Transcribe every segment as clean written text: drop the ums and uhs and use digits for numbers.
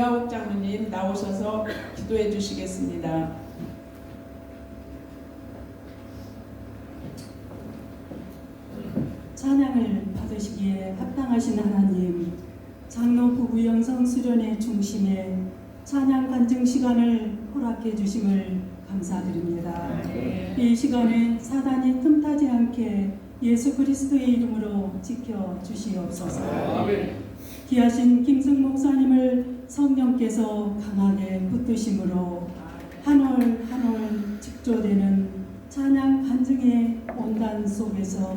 이하옥 장로님 나오셔서 기도해 주시겠습니다. 찬양을 받으시기에 합당하신 하나님, 장로 부부 영성 수련의 중심에 찬양 간증 시간을 허락해 주심을 감사드립니다. 이 시간에 사단이 틈타지 않게 예수 그리스도의 이름으로 지켜 주시옵소서. 귀하신 김승 목사님을 성령께서 강하게 붙드심으로 한 올 한 올 직조되는 찬양 간증의 온단 속에서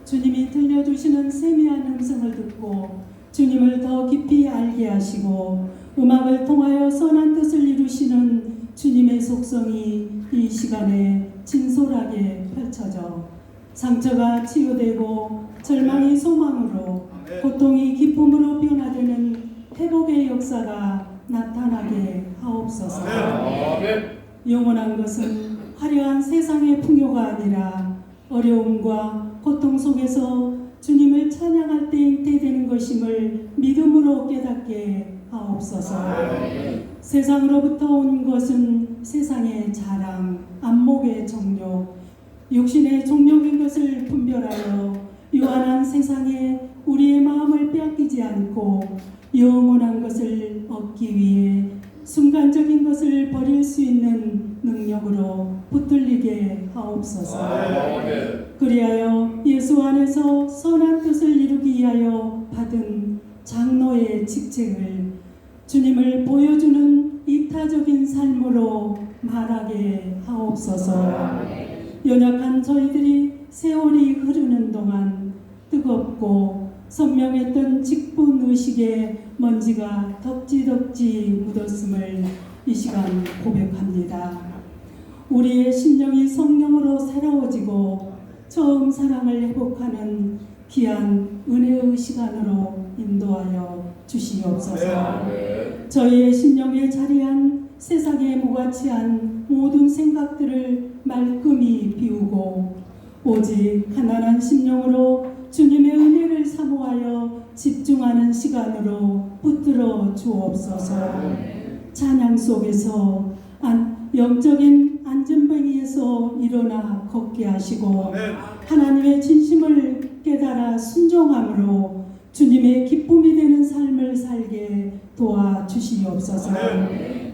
주님이 들려주시는 세미한 음성을 듣고 주님을 더 깊이 알게 하시고 음악을 통하여 선한 뜻을 이루시는 주님의 속성이 이 시간에 진솔하게 펼쳐져 상처가 치유되고 절망이 소망으로 고통이 기쁨으로 변화되는 회복의 역사가 나타나게 하옵소서. 영원한 것은 화려한 세상의 풍요가 아니라 어려움과 고통 속에서 주님을 찬양할 때 잉태되는 것임을 믿음으로 깨닫게 하옵소서. 세상으로부터 온 것은 세상의 자랑, 안목의 정욕, 육신의 종욕인 것을 분별하여 유한한 세상에 우리의 마음을 빼앗기지 않고 영원한 것을 얻기 위해 순간적인 것을 버릴 수 있는 능력으로 붙들리게 하옵소서. 그리하여 예수 안에서 선한 뜻을 이루기 위하여 받은 장로의 직책을 주님을 보여주는 이타적인 삶으로 말하게 하옵소서. 연약한 저희들이 세월이 흐르는 동안 뜨겁고 선명했던 직분의식에 먼지가 덕지덕지 묻었음을 이 시간 고백합니다. 우리의 심령이 성령으로 새로워지고 처음 사랑을 회복하는 귀한 은혜의 시간으로 인도하여 주시옵소서. 저희의 심령에 자리한 세상에 무가치한 모든 생각들을 말끔히 비우고 오직 가난한 심령으로 주님의 은혜를 사모하여 집중하는 시간으로 붙들어 주옵소서. 찬양 속에서 영적인 안전뱅이에서 일어나 걷게 하시고 하나님의 진심을 깨달아 순종함으로 주님의 기쁨이 되는 삶을 살게 도와주시옵소서.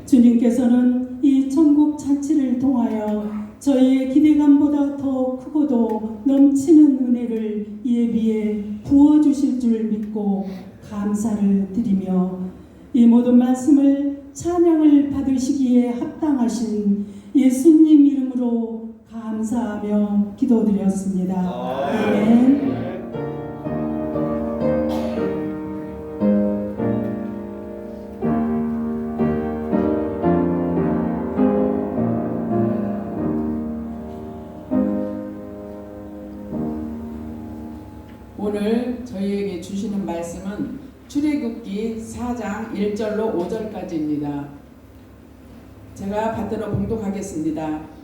주님께서는 이 천국 잔치를 통하여 저희의 기대감보다 더 크고도 넘치는 은혜를 예비해 부어주실 줄 믿고 감사를 드리며 이 모든 말씀을 찬양을 받으시기에 합당하신 예수님 이름으로 감사하며 기도드렸습니다. 아멘. 오늘 저희에게 주시는 말씀은 출애굽기 4장 1절로 5절까지입니다. 제가 받들어 봉독하겠습니다.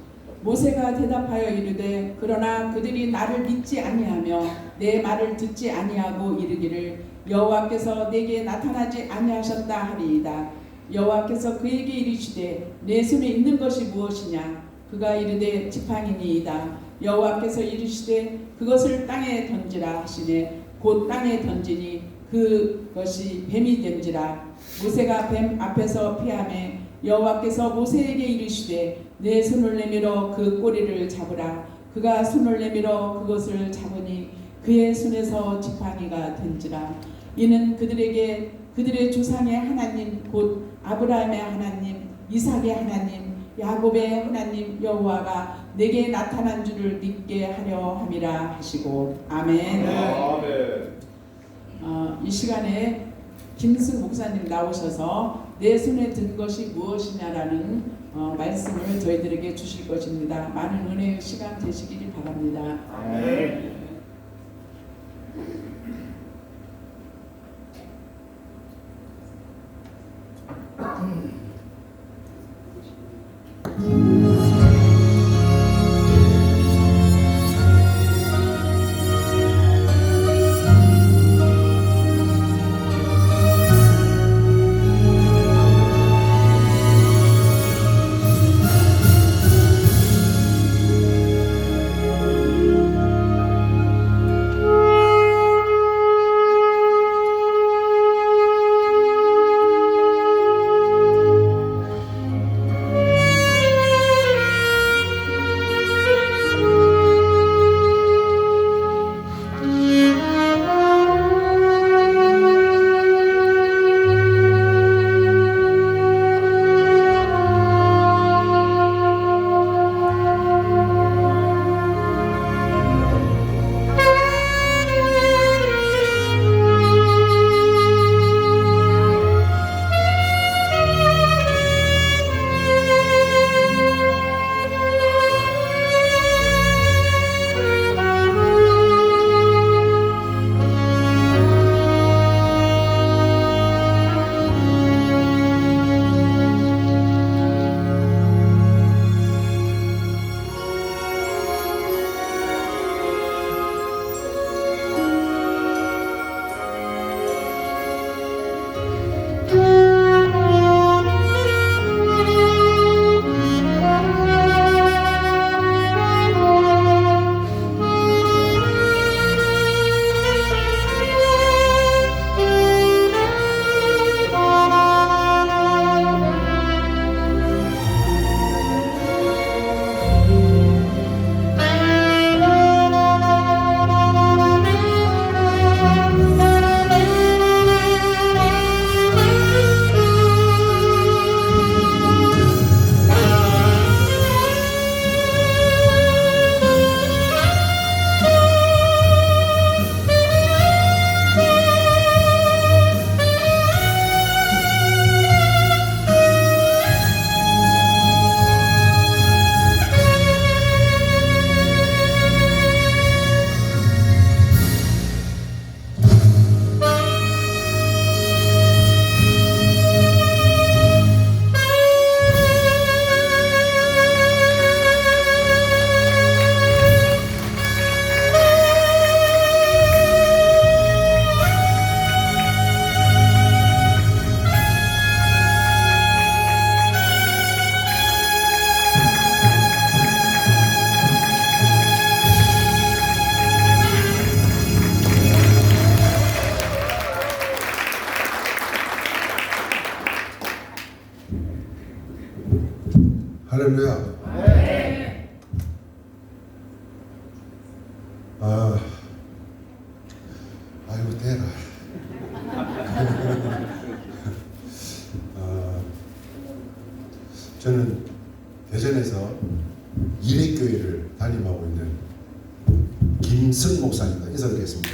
모세가 대답하여 이르되 그러나 그들이 나를 믿지 아니하며 내 말을 듣지 아니하고 이르기를 여호와께서 내게 나타나지 아니하셨다 하리이다. 여호와께서 그에게 이르시되 내 손에 있는 것이 무엇이냐? 그가 이르되 지팡이니이다. 여호와께서 이르시되 그것을 땅에 던지라 하시되 곧 땅에 던지니 그것이 뱀이 된지라. 모세가 뱀 앞에서 피하매 여호와께서 모세에게 이르시되 내 손을 내밀어 그 꼬리를 잡으라. 그가 손을 내밀어 그것을 잡으니 그의 손에서 지팡이가 된지라. 이는 그들에게 그들의 조상의 하나님 곧 아브라함의 하나님, 이삭의 하나님, 야곱의 하나님 여호와가 내게 나타난 줄을 믿게 하려 함이라 하시고 아멘. 이 시간에 김승 목사님 나오셔서 내 손에 든 것이 무엇이냐라는 말씀을 저희들에게 주실 것입니다. 많은 은혜의 시간 되시기를 바랍니다. 아멘. 할렐루야. 아이고 대라. 저는 대전에서 이레교회를 담임하고 있는 김승 목사입니다. 인사드리겠습니다.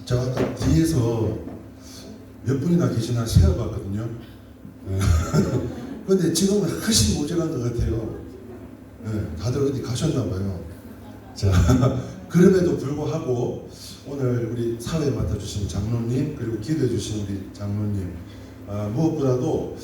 제가 아까 뒤에서 몇 분이나 계시나 세어봤거든요. 근데 지금은 훨씬 모자란 것 같아요. 다들 어디 가셨나 봐요. 자, 그럼에도 불구하고 오늘 우리 사회 맡아주신 장로님 그리고 기도해주신 우리 장로님 무엇보다도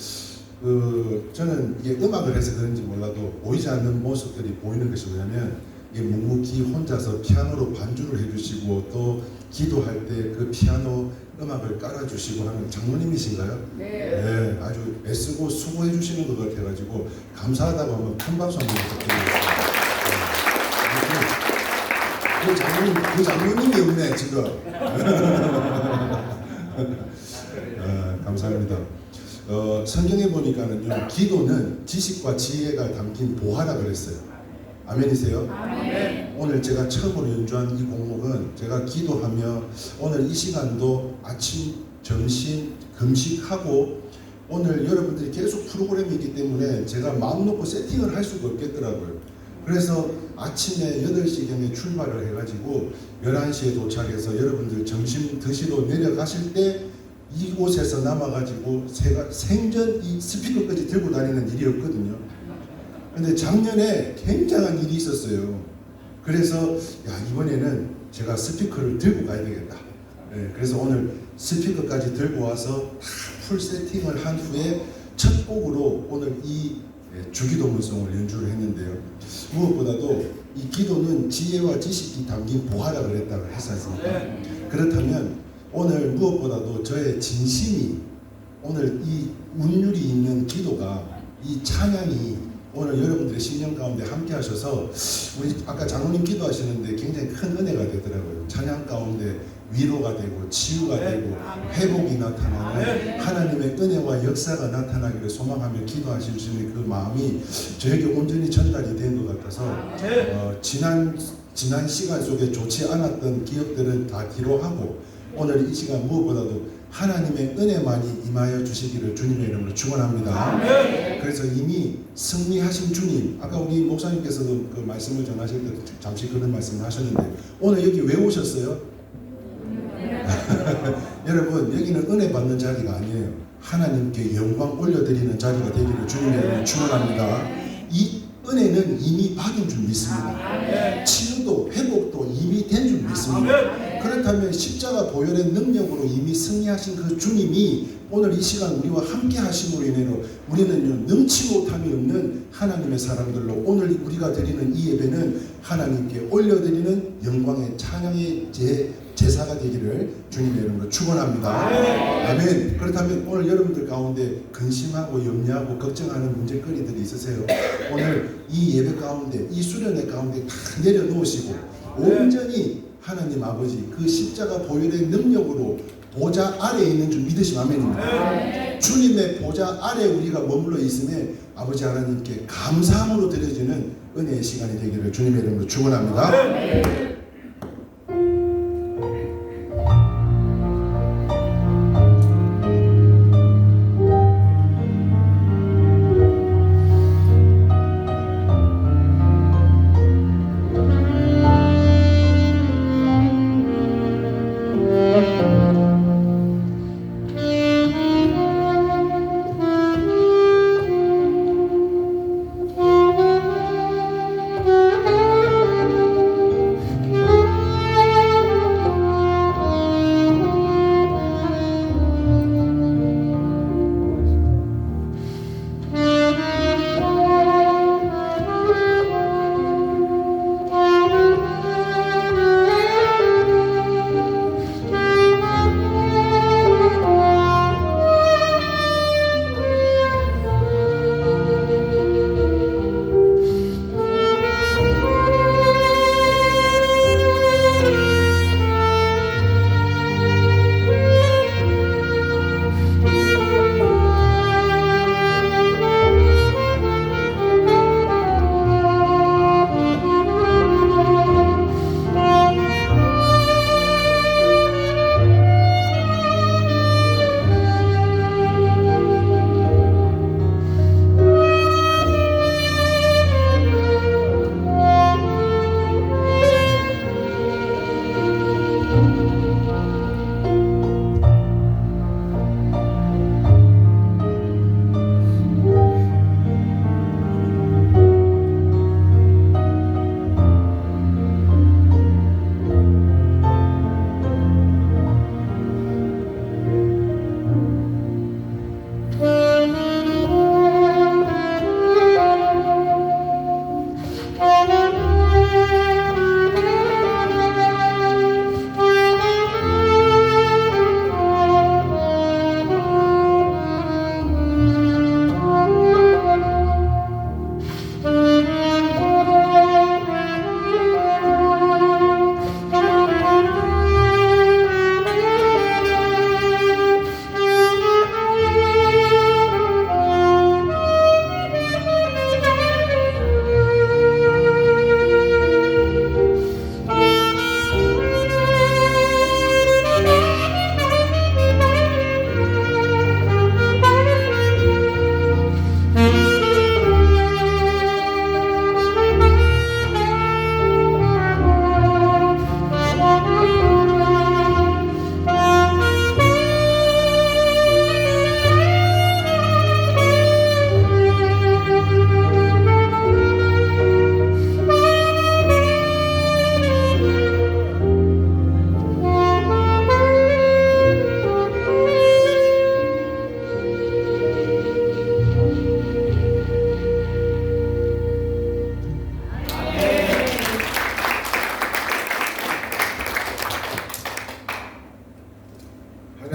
저는 이게 음악을 해서 그런지 몰라도 보이지 않는 모습들이 보이는 것이 뭐냐면 이게 묵묵히 혼자서 피아노로 반주를 해주시고 또 기도할 때 그 피아노 음악을 깔아주시고 하는 장로님이신가요? 네. 아주 애쓰고 수고해 주시는 것 같아가지고 감사하다고 한번 큰 박수 한번 부탁드리겠습니다. 그 장로님이 없네 지금. 감사합니다. 성경에 보니까는요 기도는 지식과 지혜가 담긴 보화라 그랬어요. 아멘이세요? 아멘. 오늘 제가 처음으로 연주한 이 곡목은 제가 기도하며 오늘 이 시간도 아침, 점심, 금식하고 오늘 여러분들이 계속 프로그램이 있기 때문에 제가 마음 놓고 세팅을 할 수가 없겠더라고요. 그래서 아침에 8시경에 출발을 해가지고 11시에 도착해서 여러분들 점심 드시러 내려가실 때 이곳에서 남아가지고 제가 생전 이 스피커까지 들고 다니는 일이었거든요. 근데 작년에 굉장한 일이 있었어요. 그래서 이번에는 제가 스피커를 들고 가야 되겠다. 그래서 오늘 스피커까지 들고 와서 다 풀 세팅을 한 후에 첫 곡으로 오늘 이 주기도문송을 연주를 했는데요. 무엇보다도 이 기도는 지혜와 지식이 담긴 보화라 그랬다고 했었습니다. 그렇다면 오늘 무엇보다도 저의 진심이 오늘 이 운율이 있는 기도가 이 찬양이 오늘 여러분들의 심령 가운데 함께 하셔서 우리 아까 장로님 기도하시는데 굉장히 큰 은혜가 되더라고요. 찬양 가운데 위로가 되고 치유가 되고 회복이 나타나는 하나님의 은혜와 역사가 나타나기를 소망하며 기도하시는 그 마음이 저에게 온전히 전달이 된 것 같아서 지난 시간 속에 좋지 않았던 기억들은 다 뒤로 하고 오늘 이 시간 무엇보다도 하나님의 은혜만이 임하여 주시기를 주님의 이름으로 축원합니다. 그래서 이미 승리하신 주님, 아까 우리 목사님께서도 그 말씀을 전하실 때 잠시 그런 말씀을 하셨는데 오늘 여기 왜 오셨어요? 여러분 여기는 은혜 받는 자리가 아니에요. 하나님께 영광 올려드리는 자리가 되기를 주님의 이름으로 축원합니다. 이 은혜는 이미 받은 줄 믿습니다. 치유도 회복도 이미 된 줄 믿습니다. 그렇다면 십자가 보혈의 능력으로 이미 승리하신 그 주님이 오늘 이 시간 우리와 함께 하심으로 인해서 우리는요 능치 못함이 없는 하나님의 사람들로 오늘 우리가 드리는 이 예배는 하나님께 올려드리는 영광의 찬양의 제사가 되기를 주님의 이름으로 축원합니다. 아멘. 그렇다면 오늘 여러분들 가운데 근심하고 염려하고 걱정하는 문제거리들이 있으세요? 오늘 이 예배 가운데 이 수련회 가운데 다 내려놓으시고 온전히 하나님 아버지 그 십자가 보혈의 능력으로 보좌 아래에 있는 줄 믿으시면 아멘입니다. 주님의 보좌 아래에 우리가 머물러 있음에 아버지 하나님께 감사함으로 드려지는 은혜의 시간이 되기를 주님의 이름으로 축원합니다.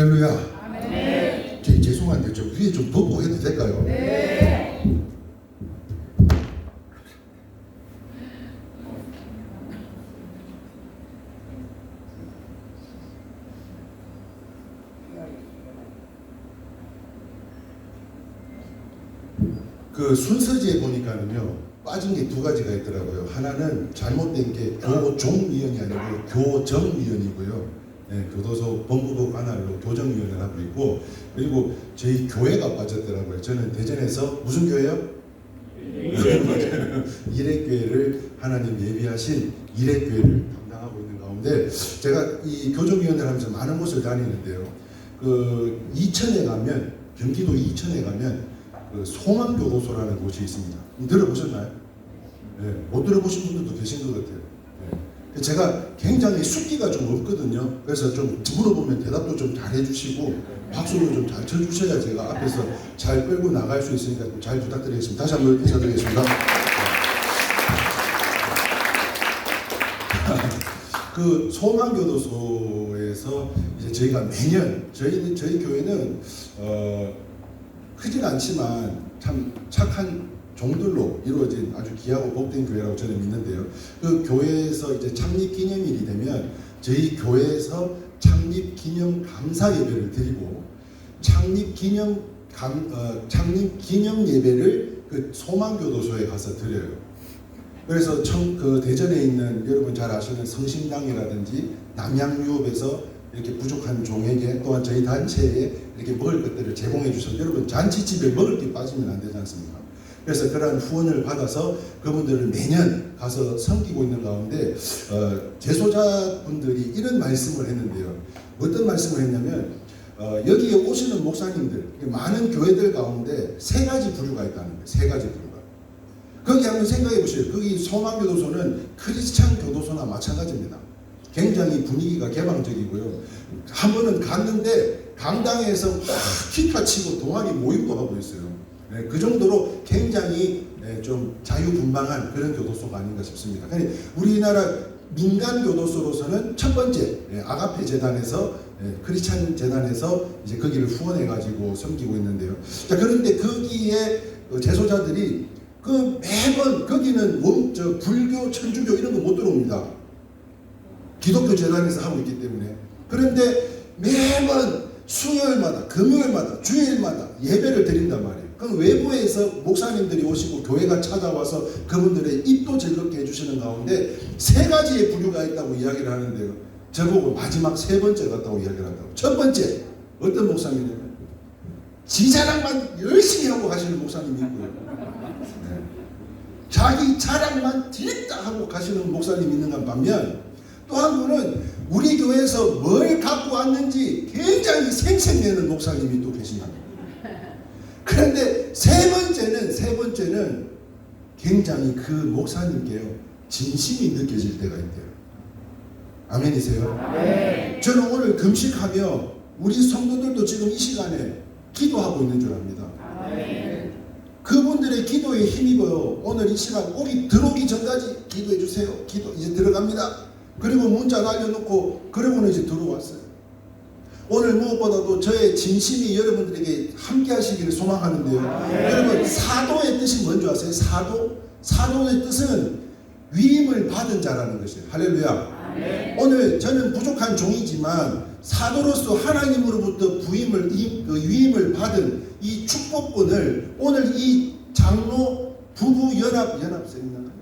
할렐루야. 죄송한데 좀 위에 좀 덮고 해도 될까요? 그 순서지에 보니까는요 빠진 게 두 가지가 있더라고요. 하나는 잘못된 게 교종위원이 아니고 교정위원이고요. 네, 교도소 본부부 관할로 교정위원을 하고 있고, 그리고 저희 교회가 빠졌더라고요. 저는 대전에서 무슨 교회요? 일회교회를 하나님 예비하신 일회교회를 담당하고 있는 가운데 제가 이 교정위원을 하면서 많은 곳을 다니는데요. 그 이천에 가면, 경기도 이천에 가면 그 소망교도소라는 곳이 있습니다. 들어보셨나요? 네, 못 들어보신 분들도 계신 것 같아요. 네. 제가 굉장히 숙기가 좀 없거든요. 그래서 좀 물어보면 대답도 좀 잘 해주시고 박수도 좀 잘 쳐주셔야 제가 앞에서 잘 끌고 나갈 수 있으니까 잘 부탁드리겠습니다. 다시 한번 인사드리겠습니다. 그 소망교도소에서 이제 저희가 매년 저희 교회는 크진 않지만 참 착한 종들로 이루어진 아주 귀하고 복된 교회라고 저는 믿는데요. 그 교회에서 이제 창립 기념일이 되면 저희 교회에서 창립 기념 감사 예배를 드리고 창립 기념 예배를 그 소망교도소에 가서 드려요. 그래서 그 대전에 있는 여러분 잘 아시는 성심당이라든지 남양유업에서 이렇게 부족한 종에게 또한 저희 단체에 이렇게 먹을 것들을 제공해 주셔서 여러분 잔치집에 먹을 게 빠지면 안 되지 않습니까? 그래서 그러한 후원을 받아서 그분들을 매년 가서 섬기고 있는 가운데 제소자분들이 이런 말씀을 했는데요. 어떤 말씀을 했냐면 여기에 오시는 목사님들 많은 교회들 가운데 세 가지 부류가 있다는 거예요. 세 가지 부류가. 거기 한번 생각해 보세요. 거기 소망교도소는 크리스찬 교도소나 마찬가지입니다. 굉장히 분위기가 개방적이고요. 한 번은 갔는데 강당에서 막 기타 치고 동아리 모임도 하고 있어요. 네, 그 정도로 굉장히 좀 자유분방한 그런 교도소가 아닌가 싶습니다. 그러니까 우리나라 민간 교도소로서는 첫 번째 아가페 재단에서 크리스찬 재단에서 이제 거기를 후원해 가지고 섬기고 있는데요. 자, 그런데 거기에 제소자들이 그 매번 거기는 불교, 천주교 이런 거 못 들어옵니다. 기독교 재단에서 하고 있기 때문에. 그런데 매번 수요일마다, 금요일마다, 주일마다 예배를 드린단 말이에요. 그럼 외부에서 목사님들이 오시고 교회가 찾아와서 그분들의 입도 즐겁게 해주시는 가운데 세 가지의 부류가 있다고 이야기를 하는데요. 저보고 마지막 세 번째 같다고 이야기를 한다고. 첫 번째, 어떤 목사님이냐면 지 자랑만 열심히 하고 가시는 목사님이 있고요. 네. 자기 자랑만 뒤딱 하고 가시는 목사님이 있는가 반면 또 한 분은 우리 교회에서 뭘 갖고 왔는지 굉장히 생색내는 목사님이 또 계신다. 그런데 세 번째는 굉장히 그 목사님께요 진심이 느껴질 때가 있대요. 아멘이세요? 네. 저는 오늘 금식하며 우리 성도들도 지금 이 시간에 기도하고 있는 줄 압니다. 네. 그분들의 기도에 힘입어요. 오늘 이 시간 오기 들어오기 전까지 기도해 주세요. 기도 이제 들어갑니다. 그리고 문자 날려놓고 그러고는 이제 들어왔어요. 오늘 무엇보다도 저의 진심이 여러분들에게 함께 하시기를 소망하는데요. 여러분 사도의 뜻이 뭔지 아세요? 사도의 뜻은 위임을 받은 자라는 것이에요. 할렐루야. 오늘 저는 부족한 종이지만 사도로서 하나님으로부터 위임을 받은 이 축복권을 오늘 이 장로 부부 연합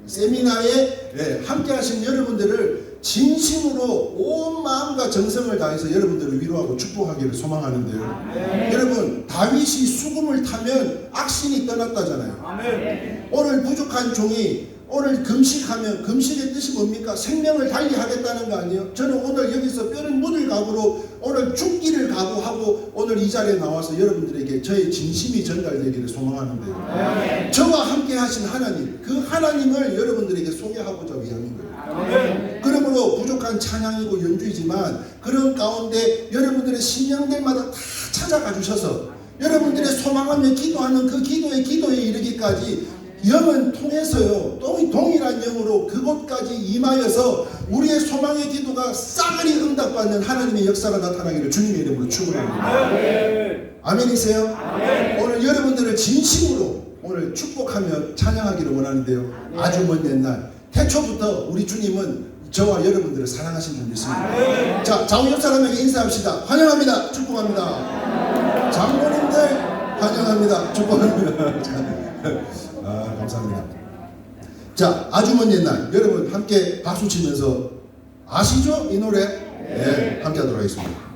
세미나에 함께 하신 여러분들을 진심으로 온 마음과 정성을 다해서 여러분들을 위로하고 축복하기를 소망하는데요. 여러분 다윗이 수금을 타면 악신이 떠났다잖아요. 오늘 부족한 종이 오늘 금식하면 금식의 뜻이 뭡니까? 생명을 달리하겠다는 거 아니에요? 저는 오늘 여기서 뼈를 묻을 각오로 오늘 죽기를 각오하고 오늘 이 자리에 나와서 여러분들에게 저의 진심이 전달되기를 소망하는데요. 저와 함께 하신 하나님, 그 하나님을 여러분들에게 소개하고자 위함인 거예요. 그러므로 부족한 찬양이고 연주이지만 그런 가운데 여러분들의 심령들마다 다 찾아가 주셔서 여러분들의 소망하며 기도하는 그 기도에 이르기까지 영은 통해서요, 동일한 영으로 그곳까지 임하여서 우리의 소망의 기도가 싸그리 응답받는 하나님의 역사가 나타나기를 주님의 이름으로 축원합니다. 아멘이세요? 오늘 여러분들을 진심으로 오늘 축복하며 찬양하기를 원하는데요. 아주 먼 옛날 태초부터 우리 주님은 저와 여러분들을 사랑하신 분 믿습니다. 자, 좌우 옆 사람에게 인사합시다. 환영합니다. 축복합니다. 장로님들 환영합니다. 축복합니다. 아, 감사합니다. 자, 아주 먼 옛날 여러분 함께 박수 치면서 아시죠? 이 노래? 네, 함께 하도록 하겠습니다.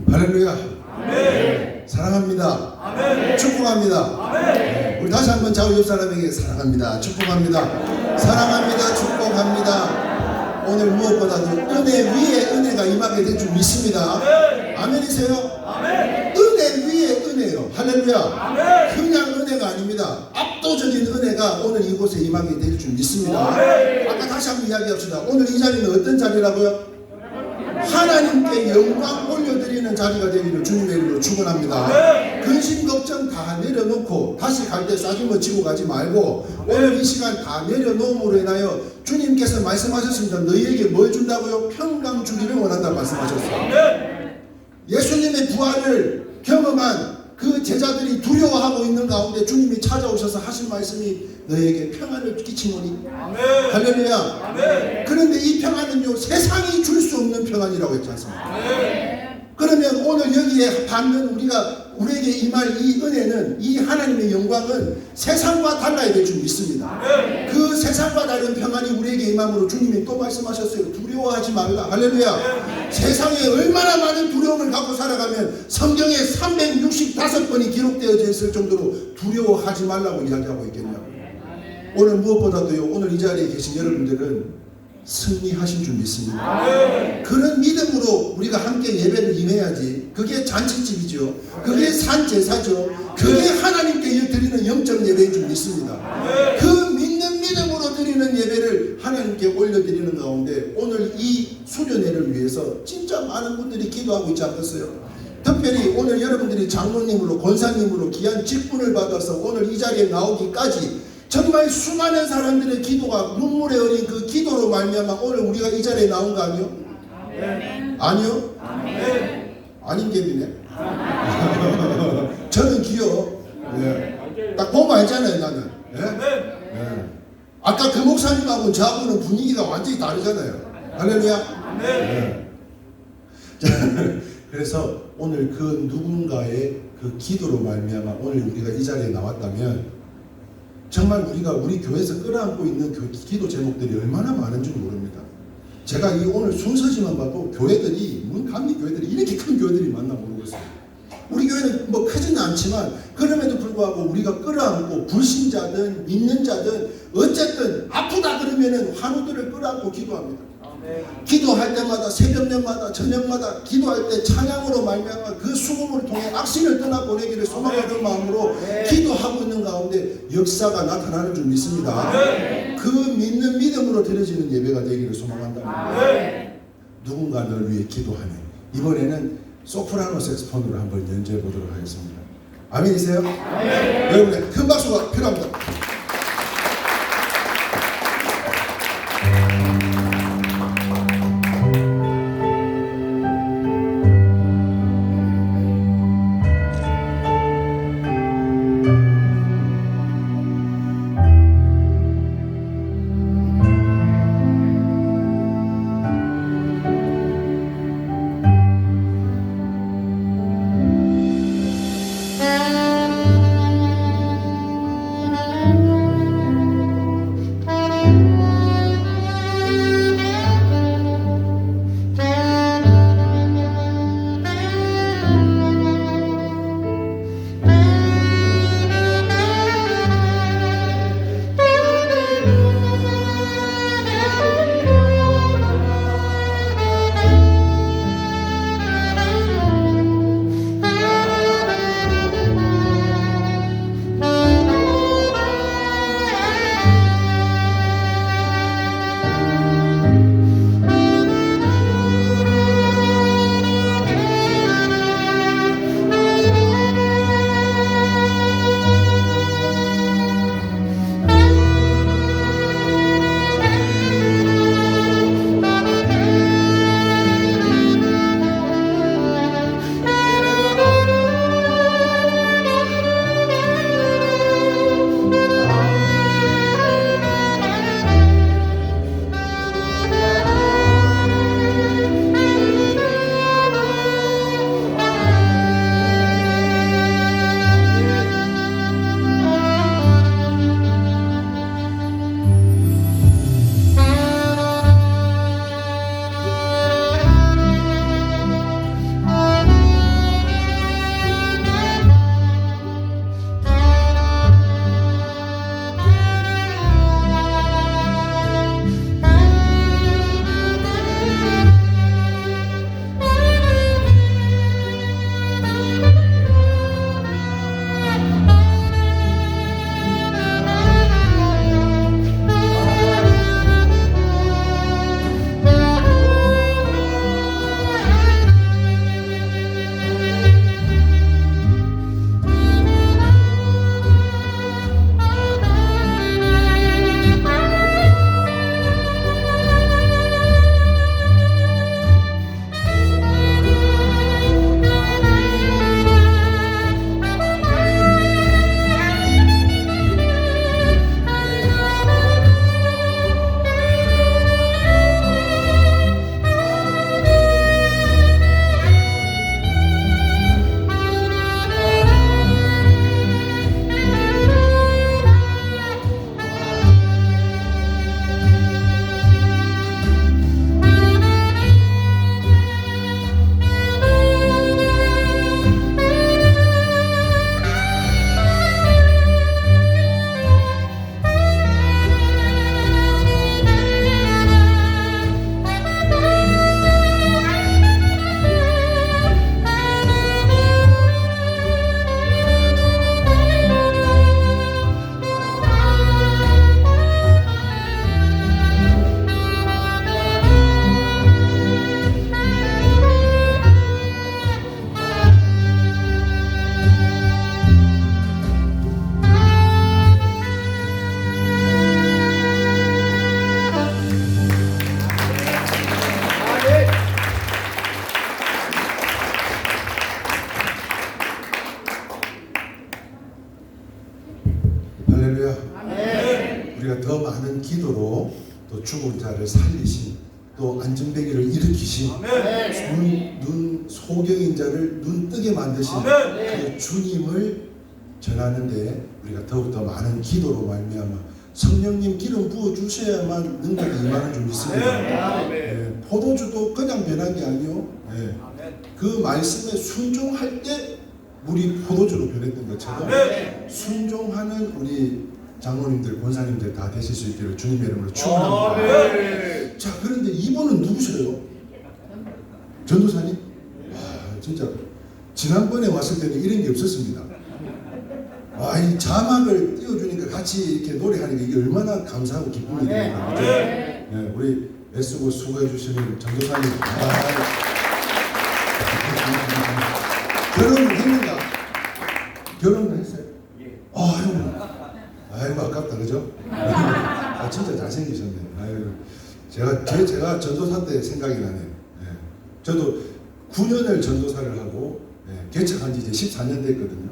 할렐루야. 아멘. 사랑합니다. 아멘. 축복합니다. 아멘. 우리 다 다시 한번 좌우 옆 사람에게 사랑합니다, 축복합니다, 사랑합니다, 축복합니다. 오늘 무엇보다도 은혜 위에 은혜가 임하게 될 줄 믿습니다. 아멘이세요? 은혜 위에 은혜요. 할렐루야. 그냥 은혜가 아닙니다. 압도적인 은혜가 오늘 이곳에 임하게 될 줄 믿습니다. 아까 다시 한번 이야기합시다. 오늘 이 자리는 어떤 자리라고요? 하나님께 영광 올려드리는 자리가 되기를 주님의 이름으로 축원합니다. 근심 걱정 다 내려놓고 다시 갈 때 싸주면 지고 가지 말고 오늘 이 시간 다 내려놓음으로 인하여 주님께서 말씀하셨습니다. 너희에게 뭘 준다고요? 평강 주기를 원한다 말씀하셨어요. 예수님의 부활을 경험한 그 제자들이 두려워하고 있는 가운데 주님이 찾아오셔서 하신 말씀이 너에게 평안을 끼치노니. 할렐루야. 그런데 이 평안은요, 세상이 줄 수 없는 평안이라고 했지 않습니까? 그러면 오늘 여기에 받는 우리에게 임할 이 은혜는, 이 하나님의 영광은 세상과 달라야 될 줄 믿습니다. 그 세상과 다른 평안이 우리에게 임함으로 주님이 또 말씀하셨어요. 두려워하지 말라. 할렐루야. 세상에 얼마나 많은 두려움을 갖고 살아가면 성경에 365번이 기록되어져 있을 정도로 두려워하지 말라고 이야기하고 있겠냐고. 오늘 무엇보다도요, 오늘 이 자리에 계신 여러분들은 승리하신 줄 믿습니다. 그런 믿음으로 우리가 함께 예배를 임해야지. 그게 잔치집이죠. 그게 산제사죠. 그게 하나님께 드리는 영적 예배인 줄 믿습니다. 그 믿는 믿음으로 드리는 예배를 하나님께 올려드리는 가운데 오늘 이 수련회를 위해서 진짜 많은 분들이 기도하고 있지 않겠어요? 특별히 오늘 여러분들이 장로님으로 권사님으로 귀한 직분을 받아서 오늘 이 자리에 나오기까지 정말 수많은 사람들의 기도가 눈물에 어린 그 기도로 말미암아 오늘 우리가 이 자리에 나온 거 아니요? 아니요? 아닌 gem이네. 저는 기요. 네. 딱 보면 알잖아요, 나는. 네? 네. 아까 그 목사님하고 저하고는 분위기가 완전히 다르잖아요. 할렐루야. 네. 그래서 오늘 그 누군가의 그 기도로 말미암아 오늘 우리가 이 자리에 나왔다면 정말 우리가 우리 교회에서 끌어안고 있는 기도 제목들이 얼마나 많은지 모릅니다. 제가 이 오늘 순서지만 봐도 교회들이, 감리교회들이 이렇게 큰 교회들이 많나 모르겠어요. 우리 교회는 뭐 크지는 않지만 그럼에도 불구하고 우리가 끌어안고 불신자든 믿는 자든 어쨌든 아프다 그러면은 환우들을 끌어안고 기도합니다. 기도할 때마다 새벽녘마다 저녁마다 기도할 때 찬양으로 말미암아 그 수금을 통해 악신을 떠나보내기를 소망하는 마음으로 기도하고 있는 가운데 역사가 나타나는 줄 믿습니다. 그 믿는 믿음으로 드려지는 예배가 되기를 소망한다. 누군가를 위해 기도하네. 이번에는 소프라노 색스폰으로 한번 연주해 보도록 하겠습니다. 아멘이세요? 여러분의 큰 박수가 필요합니다. 또 죽은 자를 살리신, 또 안전뱅이를 일으키신, 눈 소경인 자를 눈 뜨게 만드신 그 주님을 전하는데 우리가 더욱더 많은 기도로 말미암아 성령님 기름 부어 주셔야만 능력이 임하는 줄 믿습니다. 포도주도 그냥 변한 게 아니요. 그 말씀에 순종할 때 물이 포도주로 변했던 것처럼 순종하는 우리 장로님들, 권사님들 다 되실 수 있기를 주님의 이름으로 축원합니다. 자, 그런데 이분은 누구세요? 전도사님? 와, 진짜 지난번에 왔을 때는 이런 게 없었습니다. 이 자막을 띄워주니까 같이 이렇게 노래하는 게 이게 얼마나 감사하고 기쁜 일입니까? 네, 우리 애쓰고 수고해 주시는 전도사님. 결혼을 했는가? 결혼을 했어요? 아이고 아깝다, 그죠? 진짜 잘생기셨네. 제가 전도사 때 생각이 나네요. 저도 9년을 전도사를 하고 개척한 지 이제 14년 됐거든요.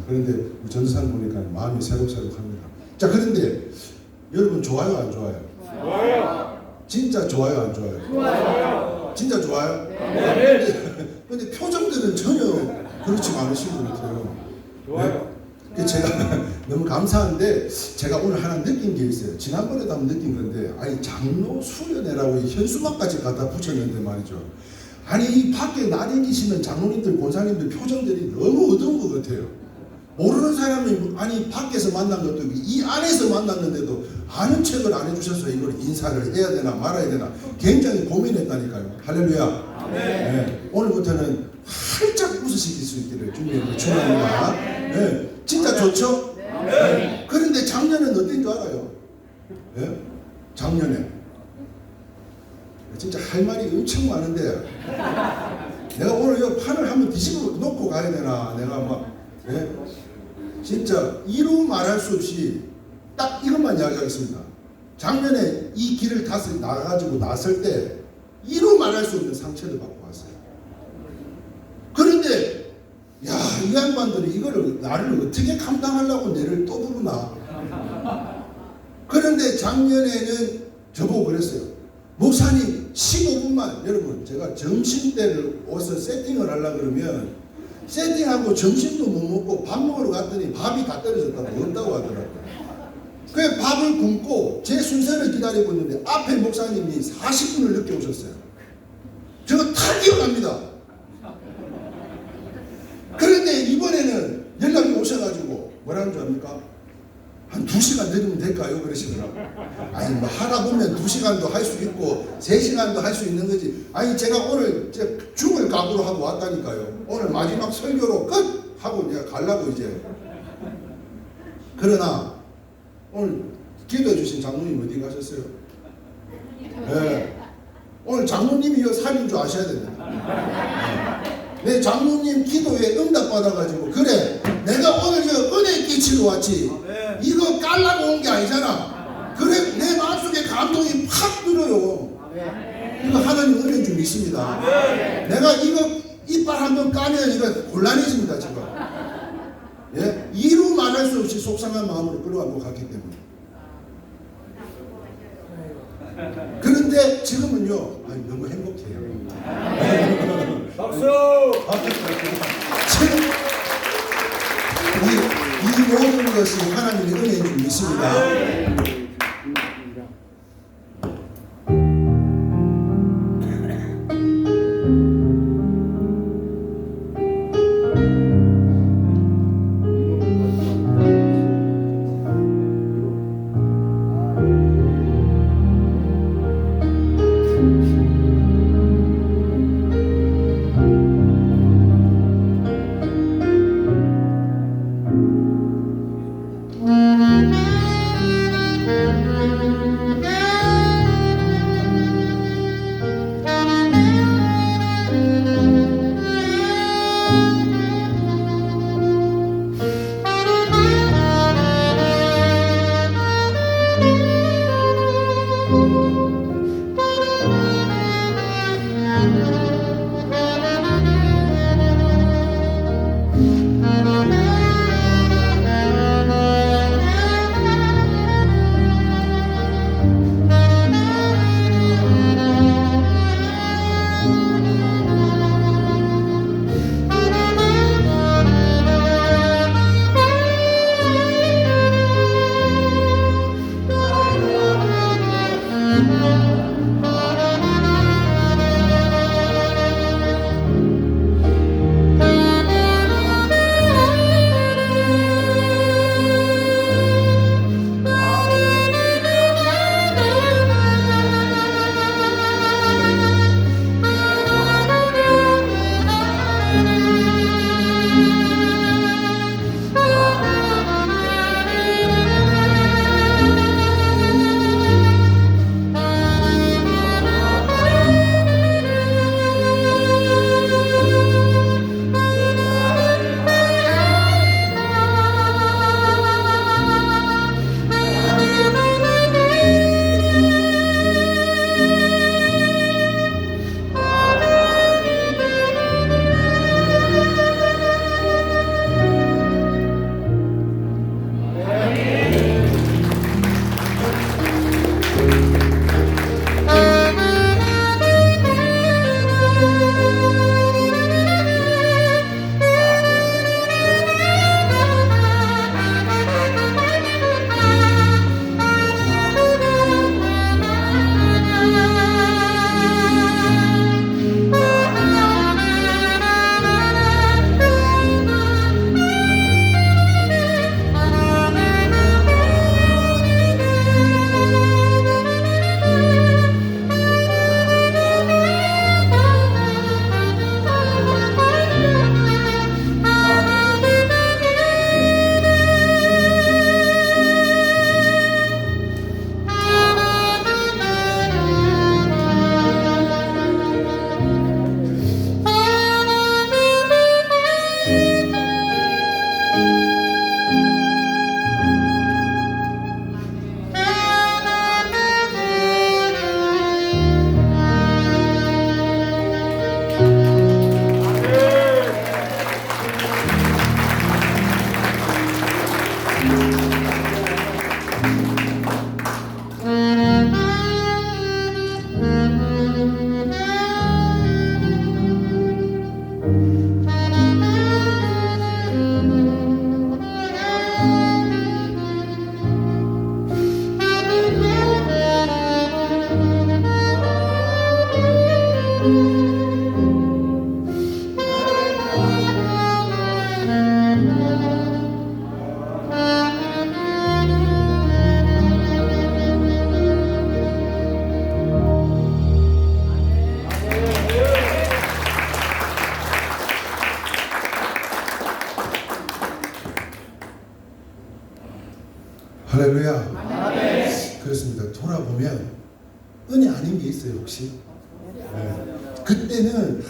그런데 우리 전도사를 보니까 마음이 새록새록합니다. 자, 그런데 여러분 좋아요, 안 좋아요? 좋아요. 진짜 좋아요, 안 좋아요? 좋아요. 진짜 좋아요? 근데 표정들은 전혀 그렇지 않으신 것 같아요. 좋아요. 제가 너무 감사한데 제가 오늘 하나 느낀 게 있어요. 지난번에도 한번 느낀 건데, 장로 수련회라고 현수막까지 갖다 붙였는데 말이죠. 이 밖에 나다니시는 장로님들, 권사님들 표정들이 너무 어두운 것 같아요. 모르는 사람이 밖에서 만난 것도 이 안에서 만났는데도 아는 척을 안 해주셔서 이걸 인사를 해야 되나 말아야 되나 굉장히 고민했다니까요. 할렐루야. 네. 오늘부터는 활짝 웃으실 수 있기를 주님께 축원합니다. 진짜 좋죠? 그런데 작년은 어떤 줄 알아요? 작년에 진짜 할 말이 엄청 많은데 내가 오늘 이 판을 한번 뒤집어 놓고 가야 되나, 내가 막 진짜 이루 말할 수 없이 딱 이것만 이야기하겠습니다. 작년에 이 길을 다시 나가가지고 나설 때 이루 말할 수 없는 상처를 받고 왔어요. 그런데 이 양반들이 이거를 나를 어떻게 감당하려고 내를 또 부르나. 그런데 작년에는 저보고 그랬어요. 목사님 15분만, 여러분 제가 점심때를 와서 세팅을 하려고 그러면 세팅하고 점심도 못 먹고 밥 먹으러 갔더니 밥이 다 떨어졌다고 없다고 하더라고요. 그래서 밥을 굶고 제 순서를 기다리고 있는데 앞에 목사님이 40분을 늦게 오셨어요. 저거 다 기억합니다. 그런데 이번에는 연락이 오셔가지고 뭐라는 줄 압니까? 한 2시간 늦으면 될까요? 그러시더라고요. 뭐 하다 보면 2시간도 할 수 있고 3시간도 할 수 있는 거지. 제가 오늘 죽을 각오로 하고 왔다니까요. 오늘 마지막 설교로 끝! 하고 내가 가려고 이제. 그러나 오늘 기도해 주신 장로님 어디 가셨어요? 오늘 장로님이 이 살인 줄 아셔야 됩니다. 내 장로님 기도에 응답 받아가지고, 그래 내가 오늘 저 은혜 끼치러 왔지 이거 깔라고 온 게 아니잖아. 그래 내 마음속에 감동이 팍 들어요. 이거 하나님 은혜인 줄 믿습니다. 내가 이거 이빨 한번 까면 이거 곤란해집니다 지금. 이루 말할 수 없이 속상한 마음으로 끌어안고 갔기 때문에. 그런데 지금은요, 너무 행복해요. 박수! 이 모든 것이 하나님의 은혜인 줄 믿습니다. 아닌 게 있어요 혹시? 네. 그때는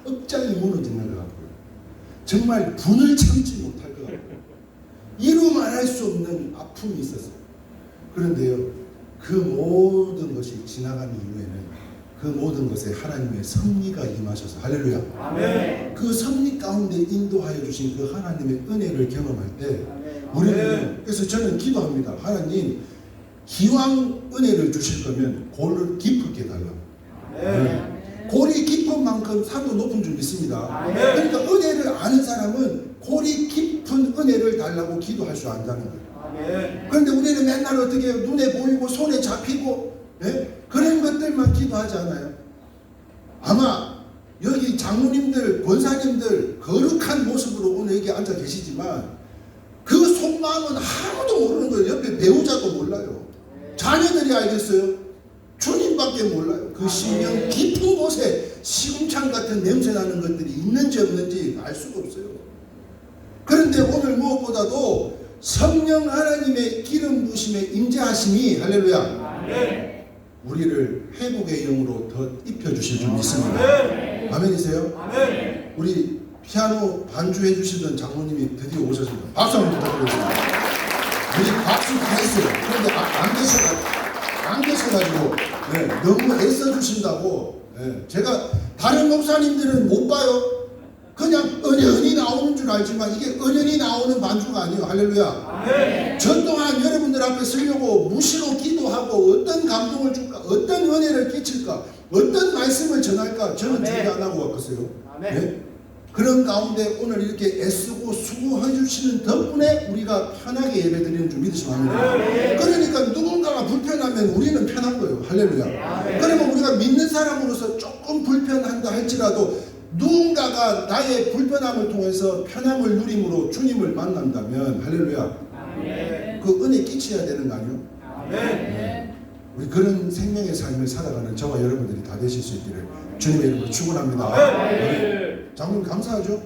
억장이 무너지는 것 같고요. 정말 분을 참지 못할 것 같고요. 이루 말할 수 없는 아픔이 있었어요. 그런데요, 그 모든 것이 지나간 이후에는 그 모든 것에 하나님의 섭리가 임하셔서 할렐루야. 아멘. 그 섭리 가운데 인도하여 주신 그 하나님의 은혜를 경험할 때 우리는, 그래서 저는 기도합니다. 하나님, 기왕 은혜를 주실 거면 골을 깊게 달라고. 골이 깊은 만큼 산도 높은 줄 믿습니다. 그러니까 은혜를 아는 사람은 골이 깊은 은혜를 달라고 기도할 수 안다는 거예요. 그런데 우리는 맨날 어떻게 해요? 눈에 보이고 손에 잡히고 그런 것들만 기도하지 않아요? 아마 여기 장로님들, 권사님들 거룩한 모습으로 오늘 여기 앉아 계시지만 그 속마음은 아무도 모르는 거예요. 옆에 배우자도 몰라요. 자녀들이 알겠어요? 주님밖에 몰라요. 그 심령 깊은 곳에 시궁창 같은 냄새 나는 것들이 있는지 없는지 알 수가 없어요. 그런데 오늘 무엇보다도 성령 하나님의 기름 부으심의 임재하심이 할렐루야 우리를 회복의 영으로 더 입혀주실 줄 믿습니다. 아멘이세요? 우리 피아노 반주해 주시던 장로님이 드디어 오셨습니다. 박수 한번 부탁드리겠습니다. 우리 박수 다 했어요. 그런데 안 계셔가지고 너무 애써주신다고 제가 다른 목사님들은 못 봐요. 그냥 은연히 나오는 줄 알지만 이게 은연히 나오는 반주가 아니에요. 할렐루야. 저 동안 여러분들 앞에 서려고 무시로 기도하고 어떤 감동을 줄까, 어떤 은혜를 끼칠까, 어떤 말씀을 전할까 저는 준비 안 하고 왔겠어요. 그런 가운데 오늘 이렇게 애쓰고 수고해 주시는 덕분에 우리가 편하게 예배드리는 줄 믿으시면 합니다. 그러니까 누군가가 불편하면 우리는 편한 거예요. 할렐루야. 그러면 우리가 믿는 사람으로서 조금 불편한다 할지라도 누군가가 나의 불편함을 통해서 편함을 누림으로 주님을 만난다면 할렐루야 그 은혜 끼쳐야 되는 거 아니요? 우리 그런 생명의 삶을 살아가는 저와 여러분들이 다 되실 수 있기를 주님의 이름으로 축원합니다. 장로님 감사하죠?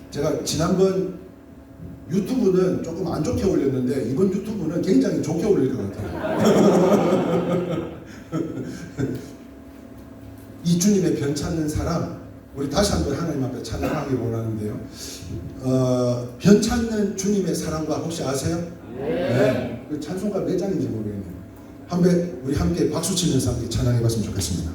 제가 지난번 유튜브는 조금 안 좋게 올렸는데 이번 유튜브는 굉장히 좋게 올릴 것 같아요. 이 주님의 변찮는 사랑, 우리 다시 한번 하나님 앞에 찬양하기 원하는데요. 변찮는 주님의 사랑과 혹시 아세요? 네. 그 찬송가 몇 장인지 모르겠네요. 우리 함께 박수 치면서 함께 찬양해 봤으면 좋겠습니다.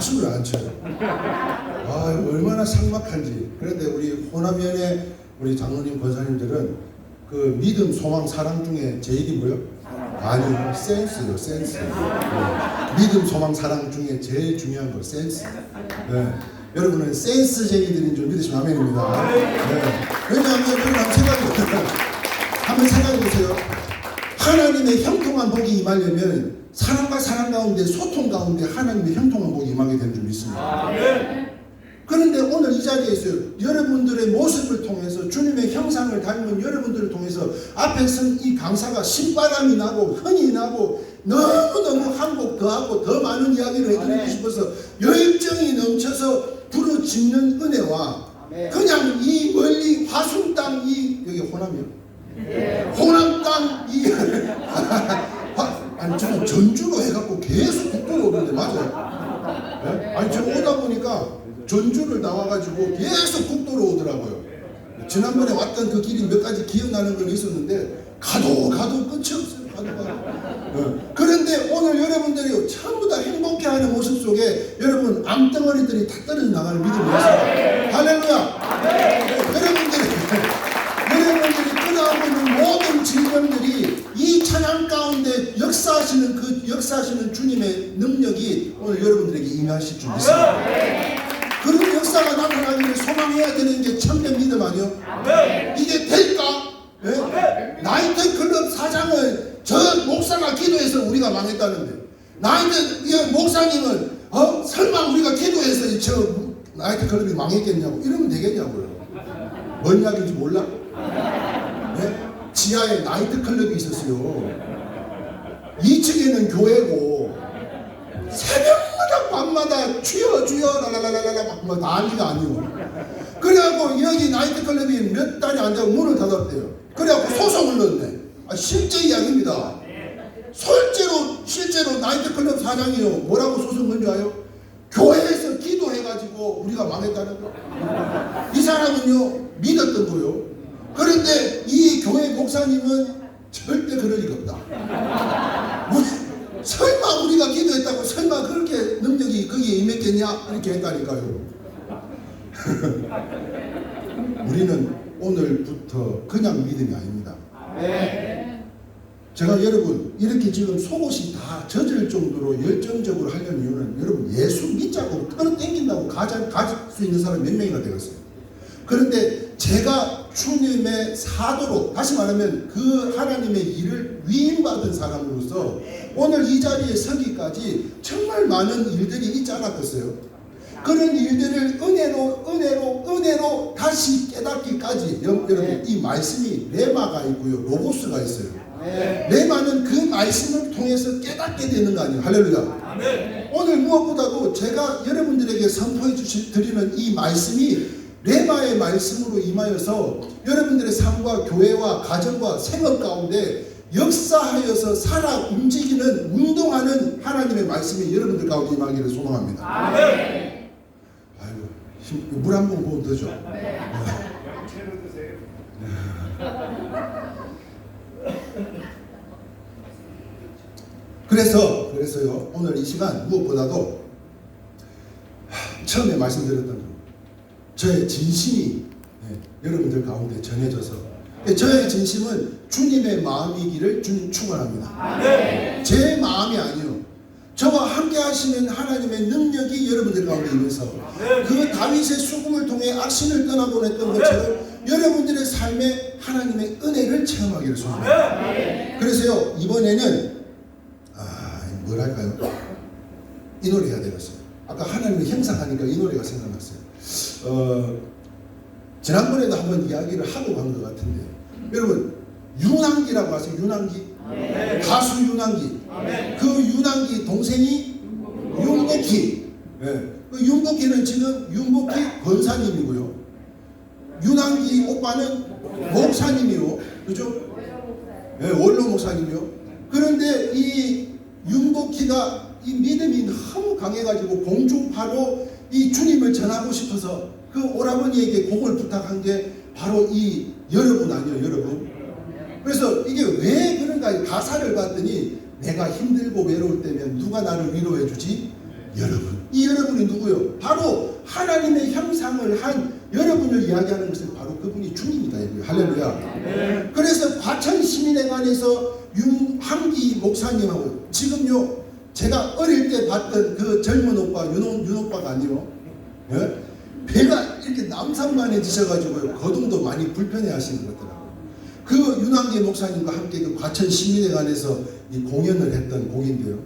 박수를 안 쳐요. 아, 얼마나 삭막한지. 그런데 우리 호남면의 우리 장로님 권사님들은 그 믿음, 소망, 사랑 중에 제일이 뭐요? 아니요, 센스요, 센스. 네. 믿음, 소망, 사랑 중에 제일 중요한 거 센스. 네. 여러분은 센스쟁이들인 줄 믿으시면 아멘입니다. 네. 왜냐하면 여러분 한번 생각해 보세요. 하나님의 형통한 복이 임하려면 사랑과 사랑 가운데 소통 가운데 하나님의 형통한 복이 임하게 되는 줄 믿습니다. 그런데 오늘 이 자리에서 여러분들의 모습을 통해서 주님의 형상을 닮은 여러분들을 통해서 앞에 선 이 강사가 신바람이 나고 흥이 나고 너무너무 한 곡 더 하고 더 많은 이야기를 해드리고 싶어서 열정이 넘쳐서 부르짖는 은혜와 그냥 이 멀리 화순 땅 이 여기 호남이요? 호남 땅 이 아니 저는 전주로 해갖고 계속 국도로 오는데 맞아요? 네? 아니 저 오다 보니까 전주를 나와가지고 계속 국도로 오더라고요. 지난번에 왔던 그 길이 몇 가지 기억나는 건 있었는데 가도 끝이 없어요. 가도. 그런데 오늘 여러분들이 전부 다 행복해하는 모습 속에 여러분 암덩어리들이 다 떨어져 나가는 믿음이 있어요. 할렐루야. 여러분들이 끌어안고 있는 모든 질병들이 이 찬양 가운데 역사하시는 주님의 능력이 오늘 여러분들에게 임하실 줄 믿습니다. 그런 역사가 나타나기를 소망해야 되는 게 참된 믿음 아니요? 이게 될까? 네? 나이트클럽 사장을 저 목사가 기도해서 우리가 망했다는데 나이트 목사님은 설마 우리가 기도해서 저 나이트클럽이 망했겠냐고 이러면 되겠냐고요. 뭔 이야기인지 몰라? 네? 지하에 나이트클럽이 있었어요. 2층에는 교회고 새벽마다 밤마다 주여 라라라라라 뭐 난리가 아니고 그래갖고 여기 나이트클럽이 몇 달이 안 되고 문을 닫았대요. 그래갖고 소송을 넣었네. 실제 이야기입니다. 실제로 나이트클럽 사장이요 뭐라고 소송 건지 아요? 교회에서 기도해가지고 우리가 망했다는 거. 이 사람은요 믿었던 거요. 그런데 이 교회 목사님은 절대 그럴 리가 없다. 설마 우리가 기도했다고 설마 그렇게 능력이 거기에 임했겠냐 이렇게 했다니까요. 우리는 오늘부터 그냥 믿음이 아닙니다. 제가 여러분 이렇게 지금 속옷이 다 젖을 정도로 열정적으로 하려는 이유는 여러분 예수 믿자고 털어 땡긴다고 가질 수 있는 사람이 몇 명이나 되겠어요. 그런데 제가 주님의 사도로 다시 말하면 그 하나님의 일을 위임받은 사람으로서 오늘 이 자리에 서기까지 정말 많은 일들이 있지 않았겠어요. 그런 일들을 은혜로 다시 깨닫기까지 여러분 이 말씀이 레마가 있고요 로고스가 있어요. 레마는 그 말씀을 통해서 깨닫게 되는 거 아니에요. 할렐루야. 오늘 무엇보다도 제가 여러분들에게 선포해 드리는 이 말씀이 레마의 말씀으로 임하여서 여러분들의 삶과 교회와 가정과 생업 가운데 역사하여서 살아 움직이는 운동하는 하나님의 말씀이 여러분들 가운데 임하기를 소망합니다. 아이고 물 한 번 부으면 되죠. 그래서요 오늘 이 시간 무엇보다도 처음에 말씀드렸던 거 저의 진심이 여러분들 가운데 전해져서 저의 진심은 주님의 마음이기를 주님 축원합니다. 제 마음이 아니요 저와 함께 하시는 하나님의 능력이 여러분들 가운데 임해서 그 다윗의 수금을 통해 악신을 떠나보냈던 것처럼 여러분들의 삶에 하나님의 은혜를 체험하기를 소원합니다. 그래서요 이번에는 뭘 할까요? 이 노래 해야 되겠어요. 아까 하나님의 형상하니까 이 노래가 생각났어요. 지난번에도 한번 이야기를 하고 간 것 같은데 여러분 윤항기라고 아세요? 윤항기? 가수 윤항기. 그 윤항기 동생이 윤복희. 그 윤복희는 지금 윤복희 권사님이고요. 윤항기 오빠는 목사님이요. 그죠? 원로 목사님이요. 그런데 이 윤복희가 이 믿음이 너무 강해가지고 공중파로 이 주님을 전하고 싶어서 그 오라버니에게 곡을 부탁한 게 바로 이 여러분 아니에요, 여러분. 그래서 이게 왜 그런가 가사를 봤더니 내가 힘들고 외로울 때면 누가 나를 위로해 주지? 여러분. 이 여러분이 누구요? 바로 하나님의 형상을 한 여러분을 이야기하는 것은 바로 그분이 주님이다. 할렐루야. 그래서 과천 시민회관에서 윤한기 목사님하고 지금요 제가 어릴 때 봤던 그 젊은 오빠 윤 오빠가 아니요. 예? 배가 이렇게 남산만해지셔가지고요 거동도 많이 불편해하시는 것 같더라고요. 그 윤한기 목사님과 함께 그 과천 시민회관에서 이 공연을 했던 곡인데요.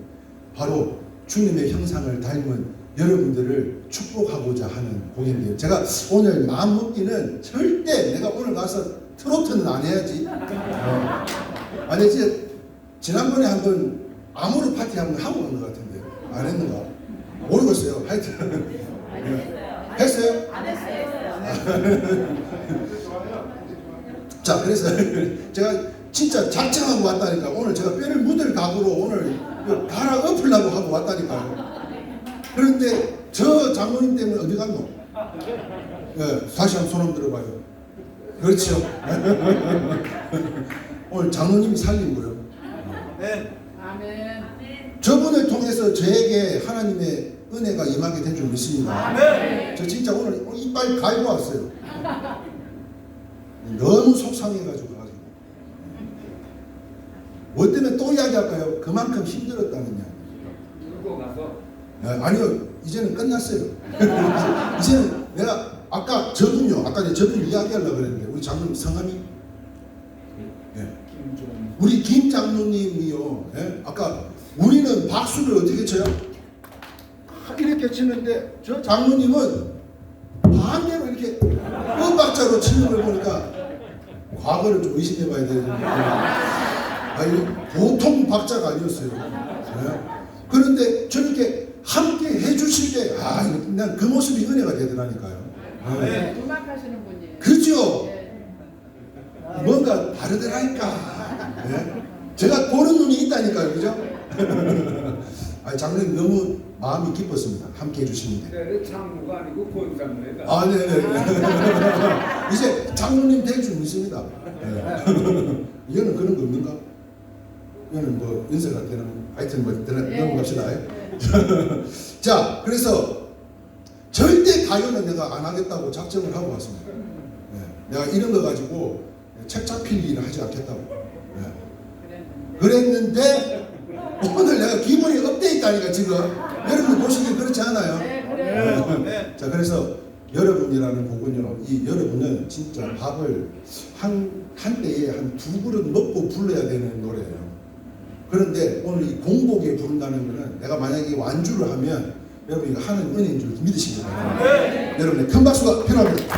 바로 주님의 형상을 닮은 여러분들을 축복하고자 하는 공연이에요. 제가 오늘 마음 먹기는 절대 내가 오늘 가서 트로트는 안 해야지. 아니 이제 지난번에 한번 아모르 파티 한번 하고 온 것 같은데 안 했는가? 모르겠어요. 하여튼 했어요? 안 했어요. 자 그래서 제가 진짜 작정하고 왔다니까. 오늘 제가 뼈를 묻을 각오로 오늘 갈아 엎으려고 하고 왔다니까요. 그런데 저 장모님 때문에 어디 갔노? 네, 다시 한번 손 한번 들어봐요. 그렇죠. 오늘 장모님이 살린 거요. 네. 아멘. 저분을 통해서 저에게 하나님의 은혜가 임하게 된 줄 믿습니다. 아멘. 저 진짜 오늘 이빨 갈고 왔어요. 너무 속상해가지고 가지고. 뭐 때문에 또 이야기할까요? 그만큼 힘들었다는 이야기. 울고 가서. 아니요, 이제는 끝났어요. 이제는 내가 아까 저분요, 아까 저분 이야기하려고 그랬는데 우리 장로님 성함이 예. 우리 김 장로님이요. 예? 아까 우리는 박수를 어떻게 쳐요? 이렇게 치는데 저 장로님은 반대로 이렇게 엇박자로 치는 걸 보니까 과거를 좀 의심해봐야 되는데 아니 보통 박자가 아니었어요. 예? 그런데 저렇게 함께 해주실 때 난 그 모습이 은혜가 되더라니까요. 예. 음악하시는 분이에요. 그죠? 네. 뭔가 다르더라니까. 예? 제가 보는 눈이 있다니까요. 그죠? 아니, 장로님 너무 마음이 기뻤습니다. 함께 해주시는데. 네, 장모가 아니고 본장모다. 아, 네네. 이제 장로님 될 줄 믿습니다. 예. 이거는 그런 거 없는가? 이거는 뭐 인쇄가 되는, 하여튼 뭐, 넘어갑시다. 자, 그래서 절대 가요는 내가 안 하겠다고 작정을 하고 왔습니다. 예. 내가 이런 거 가지고 책 잡힐 일을 하지 않겠다고. 예. 그랬는데 오늘 내가 기분이 업데이트하니까 지금 여러분 보시기에 그렇지 않아요? 네, 그래요. 네. 자, 그래서 여러분이라는 곡은요, 이 여러분은 진짜 밥을 한 때에 한 2그릇 먹고 불러야 되는 노래예요. 그런데 오늘 이 공복에 부른다는 거는 내가 만약에 완주를 하면 여러분이 하는 은혜인 줄 믿으시기 바랍니다. 네. 여러분의 큰 박수가 필요합니다.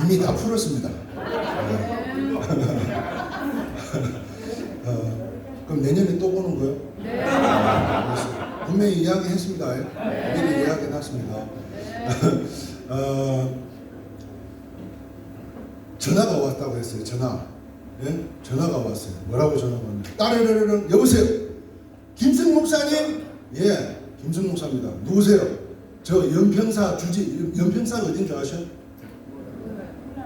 이미 다 풀었습니다. 그럼 내년에 또 보는 거예요? 네. 분명히 이야기했습니다. 미리 이야기해놨습니다. 전화가 왔다고 했어요. 전화. 예? 전화가 왔어요. 뭐라고 전화가 왔나요? 따르르르 여보세요. 김승 목사님? 예, 김승 목사입니다. 누구세요? 저 연평사 주지. 연평사가 어딘 줄 아셔?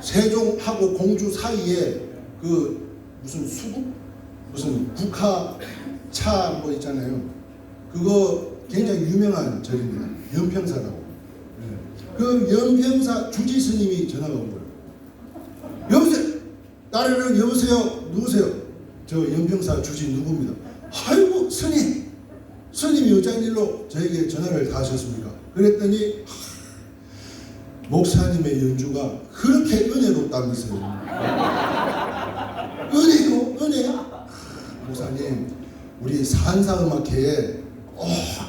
세종하고 공주 사이에 그 무슨 수국? 무슨 국화차 뭐 있잖아요. 그거 굉장히 유명한 절입니다. 연평사라고. 예. 그 연평사 주지 스님이 전화가 온 거예요. 여보세요. 딸에는 여보세요. 누구세요? 저 연평사 주지 누구입니다. 아이고 스님. 스님이 어쩐 일로 저에게 전화를 다 하셨습니까? 그랬더니 목사님의 연주가 그렇게 은혜롭다면서요. 은혜요? 은혜? 목사님 우리 산사음악회에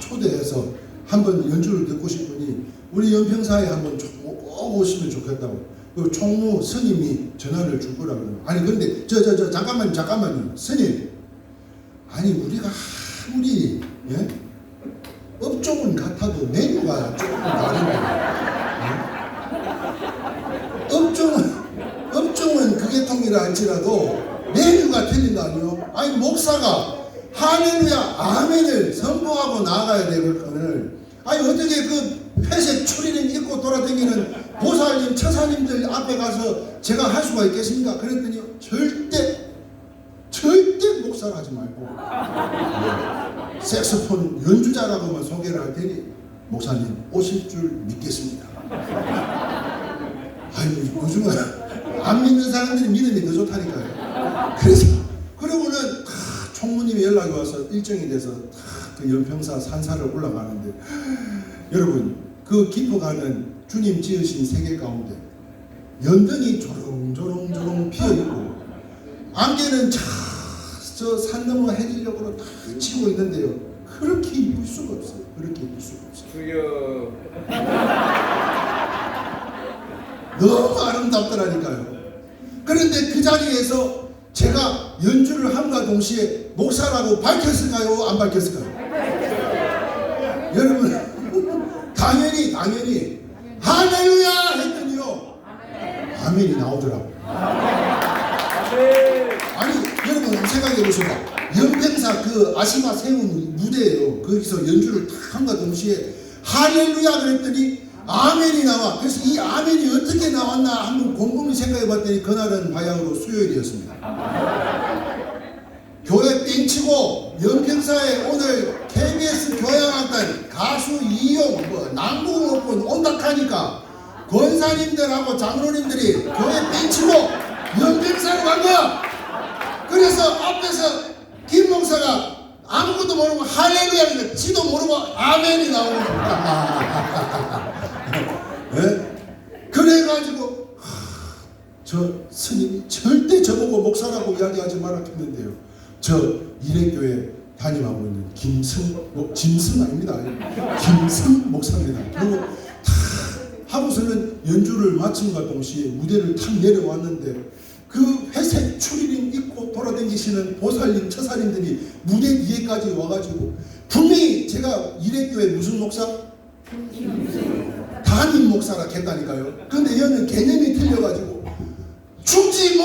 초대해서 한번 연주를 듣고 싶으니 우리 연평사에 한번 꼭 오시면 좋겠다고. 그 총무 스님이 전화를 줄 거라고 그러는. 아니 근데 잠깐만요 스님. 아니 우리가 아무리 예? 업종은 같아도 메뉴가 조금 다른데 예? 업종은 그게 통이라 할지라도 메뉴가 틀린다니요. 아니 목사가 할렐루야 아멘을 선포하고 나가야 되거든요. 아니 어떻게 그 회색 추리닝 입고 돌아다니는 보살님 처사님들 앞에 가서 제가 할 수가 있겠습니까? 그랬더니 절대 목사를 하지 말고 색소폰 연주자라고만 소개를 할 테니 목사님 오실 줄 믿겠습니다. 아니 요즘은 안 믿는 사람들이 믿음이 더 좋다니까요. 그래서 그러고는 총무님이 연락이 와서 일정이 돼서 그 연평사 산사를 올라가는데 여러분 그 깊어가는 주님 지으신 세계 가운데 연등이 조롱조롱 피어있고 안개는 저 산 너머 해질녘으로 다 치고 있는데요. 그렇게 이쁠 수가 없어요. 그렇게 이쁠 수가 없어요. 주여. 너무 아름답더라니까요. 그런데 그 자리에서 제가 연주를 함과 동시에 목사라고 밝혔을까요? 안 밝혔을까요? 여러분 당연히 할렐루야 했더니요 아멘이 나오더라고요. 아니 여러분 생각해 보셔봐. 연평사 그 아시마 세운 무대예요. 거기서 연주를 탁 함과 동시에 할렐루야 그랬더니 아멘이 나와. 그래서 이 아멘이 어떻게 나왔나 한번 곰곰이 생각해 봤더니 그날은 바야흐로 수요일이었습니다. 교회 삥치고 연평사에 오늘 KBS 교양악단 가수 이용 남궁옥군 온다카니까 권사님들하고 장로님들이 교회 삥치고 연평사로 간 거야. 그래서 앞에서 김 목사가 아무것도 모르고 할렐루야 그러니까 지도 모르고 아멘이 나오는 거야. 네? 그래가지고 저 스님이 절대 저보고 목사라고 이야기하지 말았겠는데요. 저 이래교회 담임하고 있는 짐승 아닙니다. 김승 목사입니다. 그리고 다 하고서는 연주를 마침과 동시에 무대를 탁 내려왔는데 그 회색 추리닝 입고 돌아다니시는 보살님 처사님들이 무대 뒤에까지 와가지고 분명히 제가 이래교회 무슨 목사? 담임 목사라 했다니까요. 근데 얘는 개념이 틀려가지고 주지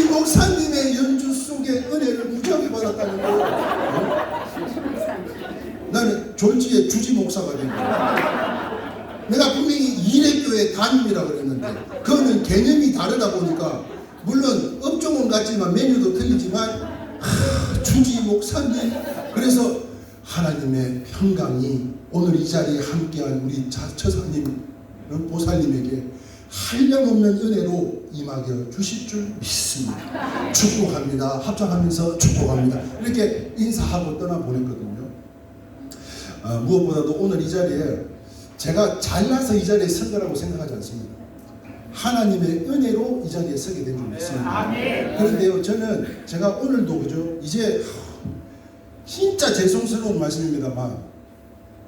목사님의 연주 속에 은혜를 무지하게 받았다는 거예요. 나는 졸지에 주지 목사가 된 거예요. 내가 분명히 이래교회 담임이라고 그랬는데 그거는 개념이 다르다 보니까 물론 업종은 같지만 메뉴도 틀리지만 주지 목사님. 그래서 하나님의 평강이 오늘 이 자리에 함께한 우리 처사님 보살님에게 한량없는 은혜로 임하게 주실 줄 믿습니다. 축복합니다. 합장하면서 축복합니다. 이렇게 인사하고 떠나보냈거든요. 무엇보다도 오늘 이 자리에 제가 잘나서 이 자리에 선 거라고 생각하지 않습니다. 하나님의 은혜로 이 자리에 서게 된 줄 믿습니다. 그런데요, 저는 제가 오늘도 그죠? 이제 진짜 죄송스러운 말씀입니다만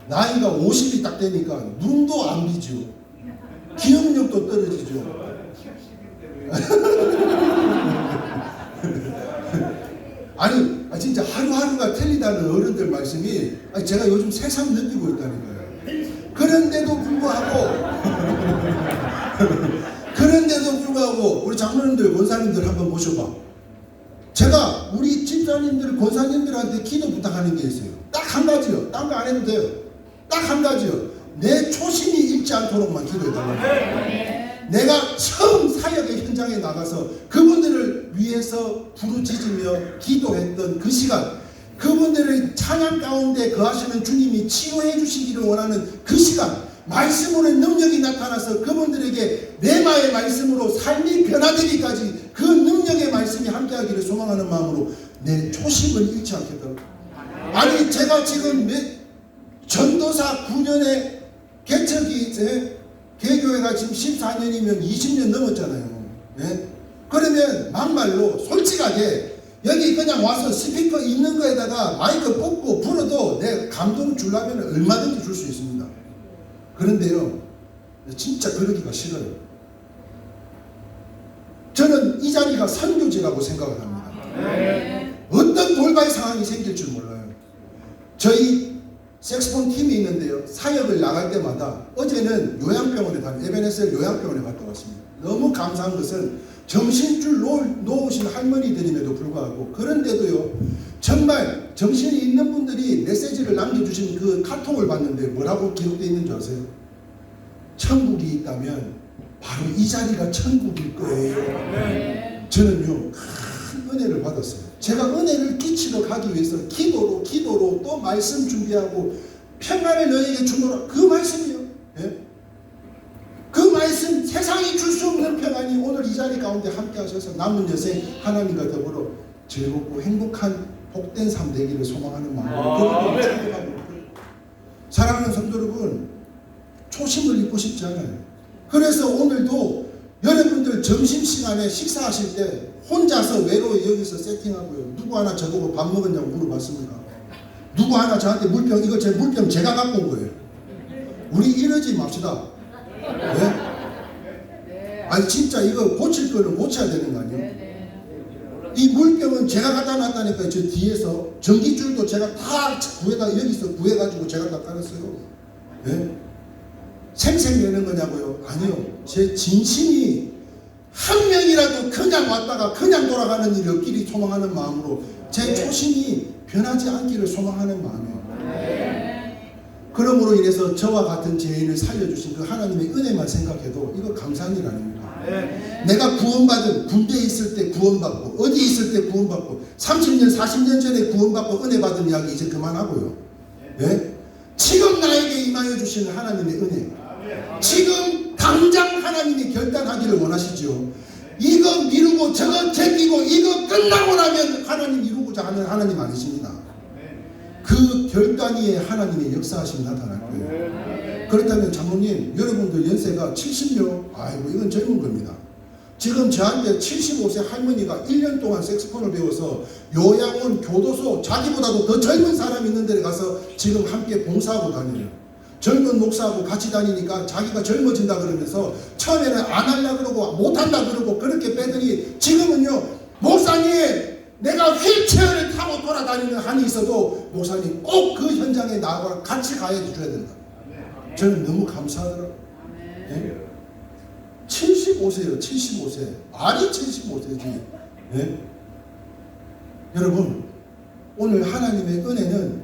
나이가 50이 딱 되니까 눈도 안 비죠. 기억력도 떨어지죠. 아니 진짜 하루하루가 틀리다는 어른들 말씀이 제가 요즘 새삼 느끼고 있다니까요. 그런데도 불구하고 우리 장로님들 권사님들 한번 모셔봐. 제가 우리 집사님들 권사님들한테 기도 부탁하는 게 있어요. 딱 한 가지요. 딴 거 안 해도 돼요. 딱 한 가지요. 내 초심이 잃지 않도록만 기도해달라고. 내가 처음 사역의 현장에 나가서 그분들을 위해서 부르짖으며 기도했던 그 시간, 그분들의 찬양 가운데 거하시는 주님이 치유해 주시기를 원하는 그 시간, 말씀으로의 능력이 나타나서 그분들에게 레마의 말씀으로 삶이 변화되기까지 그 능력의 말씀이 함께하기를 소망하는 마음으로 내 초심을 잃지 않겠다고. 아니 제가 지금 전도사 9년에 개척이 개교회가 지금 14년이면 20년 넘었잖아요. 예? 그러면 막말로 솔직하게 여기 그냥 와서 스피커 있는 거에다가 마이크 뽑고 불어도 내 감동 주려면 얼마든지 줄 수 있습니다. 그런데요, 진짜 그러기가 싫어요. 저는 이 자리가 선교지라고 생각을 합니다. 어떤 돌발 상황이 생길 줄 몰라요. 저희 색스폰 팀이 있는데요, 사역을 나갈 때마다 어제는 요양병원에 에베네셀 요양병원에 갔다 왔습니다. 너무 감사한 것은 정신줄 놓으신 할머니들임에도 불구하고, 그런데도요 정말 정신이 있는 분들이 메시지를 남겨주신 그 카톡을 봤는데 뭐라고 기록되어 있는 줄 아세요? 천국이 있다면 바로 이 자리가 천국일 거예요. 저는요 큰 은혜를 받았어요. 제가 은혜를 끼치러 가기 위해서 기도로 또 말씀 준비하고 평안을 너에게 주노라, 그 말씀이요. 예? 그 말씀, 세상이 줄 수 없는 평안이 오늘 이 자리 가운데 함께 하셔서 남은 여생 하나님과 더불어 즐겁고 행복한 복된 삶 되기를 소망하는 마음으로 축복하고, 사랑하는 성도 여러분, 초심을 잃고 싶지 않아요. 그래서 오늘도 여러분들 점심시간에 식사하실 때 혼자서 외로이 여기서 세팅하고요, 누구 하나 저보고 밥 먹었냐고 물어봤습니까? 누구 하나 저한테 물병, 이거 제 물병 제가 갖고 온 거예요. 우리 이러지 맙시다. 네? 아니 진짜 이거 고칠 거는 고쳐야 되는 거 아니에요? 이 물병은 제가 갖다 놨다니까. 저 뒤에서 전기줄도 제가 다 여기서 구해가지고 제가 다 깔았어요. 네? 생색내는 거냐고요? 아니요. 제 진심이 한 명이라도 그냥 왔다가 그냥 돌아가는 일이 없기를 소망하는 마음으로 제 초심이 변하지 않기를 소망하는 마음이에요. 그러므로 인해서 저와 같은 죄인을 살려주신 그 하나님의 은혜만 생각해도 이거 감사한 일 아닙니까? 내가 구원받은, 군대에 있을 때 구원받고 어디 있을 때 구원받고 30년 40년 전에 구원받고 은혜 받은 이야기 이제 그만하고요. 예? 지금 나에게 임하여 주시는 하나님의 은혜, 지금 당장 하나님이 결단하기를 원하시죠. 이거 미루고 저거 제끼고 이거 끝나고 나면 하나님 이루고자 하는 하나님 아니십니다. 그 결단 위에 하나님의 역사하심이 나타날 거예요. 그렇다면 장로님, 여러분들 연세가 70여, 아이고 이건 젊은 겁니다. 지금 저한테 75세 할머니가 1년 동안 색소폰을 배워서 요양원, 교도소, 자기보다도 더 젊은 사람이 있는 데 가서 지금 함께 봉사하고 다녀요. 젊은 목사하고 같이 다니니까 자기가 젊어진다 그러면서 처음에는 안 하려고 그러고 못한다 그러고 그렇게 빼더니 지금은요, 목사님 내가 휠체어를 타고 돌아다니는 한이 있어도 목사님 꼭 그 현장에 나와 같이 가야 줘야 된다. 저는 너무 감사하더라고요. 네? 75세요. 75세. 말이 75세지. 네? 여러분, 오늘 하나님의 은혜는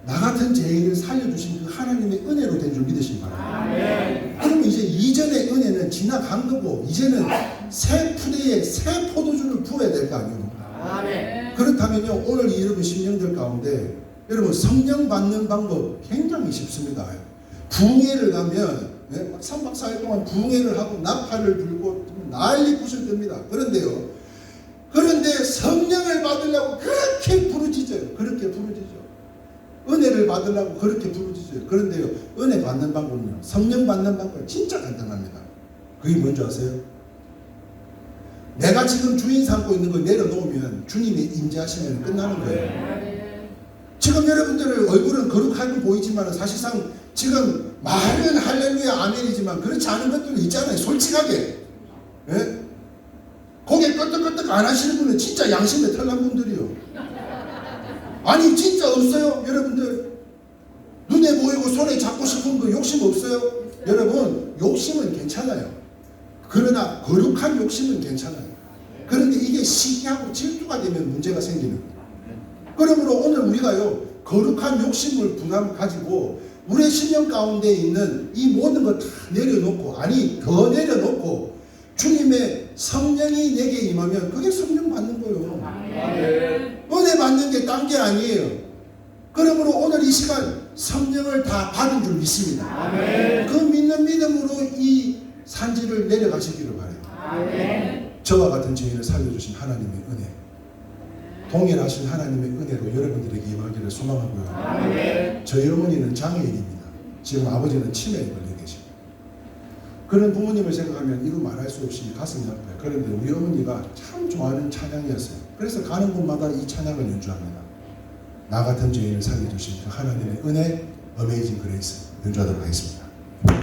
나 같은 죄인을 살려주신 그 하나님의 은혜로 된 줄 믿으시기 바랍니다. 그러면 이제 이전의 은혜는 지나간 거고 이제는 새 푸대에 새 포도주를 부어야 될 거 아니에요. 그렇다면요, 오늘 여러분 심령들 가운데 여러분 성령 받는 방법 굉장히 쉽습니다. 부흥회를 가면 3박 4일 동안 부흥회를 하고 나팔을 불고 난리 부실 겁니다. 그런데 성령을 받으려고 그렇게 부르짖어요. 그렇게 부르짖어요. 은혜를 받으려고 그렇게 부르짖어요. 그런데요, 은혜 받는 방법은요, 성령 받는 방법은 진짜 간단합니다. 그게 뭔지 아세요? 내가 지금 주인 삼고 있는 걸 내려놓으면 주님이 임재하시면 끝나는 거예요. 지금 여러분들 얼굴은 거룩하게 보이지만 사실상 지금 말은 할렐루야 아멘이지만 그렇지 않은 것들도 있잖아요. 솔직하게. 예? 고개 끄덕끄덕 안 하시는 분은 진짜 양심에 털난 분들이요. 아니 진짜 없어요 여러분들? 눈에 보이고 손에 잡고 싶은 그 욕심 없어요? 여러분 욕심은 괜찮아요. 그러나 거룩한 욕심은 괜찮아요. 그런데 이게 시기하고 질투가 되면 문제가 생기는 거예요. 그러므로 오늘 우리가요 거룩한 욕심을 부담 가지고 우리의 신령 가운데 있는 이 모든 것 다 내려놓고, 아니 더 내려놓고 주님의 성령이 내게 임하면 그게 성령 받는 거예요. 은혜 받는 게 딴 게 아니에요. 그러므로 오늘 이 시간 성령을 다 받은 줄 믿습니다. 그 믿는 믿음으로 이 산지를 내려가시기를 바라요. 저와 같은 죄인을 살려주신 하나님의 은혜, 동일하신 하나님의 은혜로 여러분들에게 임하기를 소망하고요. 저희 어머니는 장애인입니다. 지금 아버지는 치매에 걸려 계십니다. 그런 부모님을 생각하면 이루 말할 수 없이 가슴이 아파요. 그런데 우리 어머니가 참 좋아하는 찬양이었어요. 그래서 가는 곳마다 이 찬양을 연주합니다. 나 같은 죄인을 살려주신 그 하나님의 은혜, 어메이징 그레이스 연주하도록 하겠습니다. 나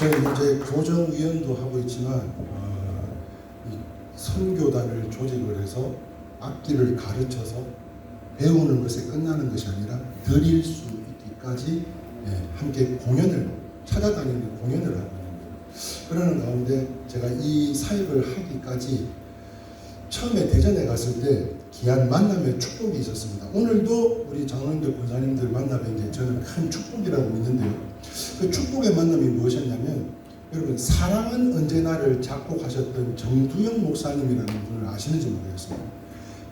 저는 이제 교정위원도 하고 있지만 이 선교단을 조직을 해서 악기를 가르쳐서 배우는 것에 끝나는 것이 아니라 드릴 수 있기까지 함께 공연을 찾아다니는 공연을 하고 있는데, 그러는 가운데 제가 이 사역을 하기까지 처음에 대전에 갔을 때 귀한 만남의 축복이 있었습니다. 오늘도 우리 장로님들 권사님들 만나뵌 게 저는 큰 축복이라고 믿는데요. 그 축복의 만남이 무엇이었냐면, 여러분 사랑은 언제나를 작곡하셨던 정두영 목사님이라는 분을 아시는지 모르겠습니다.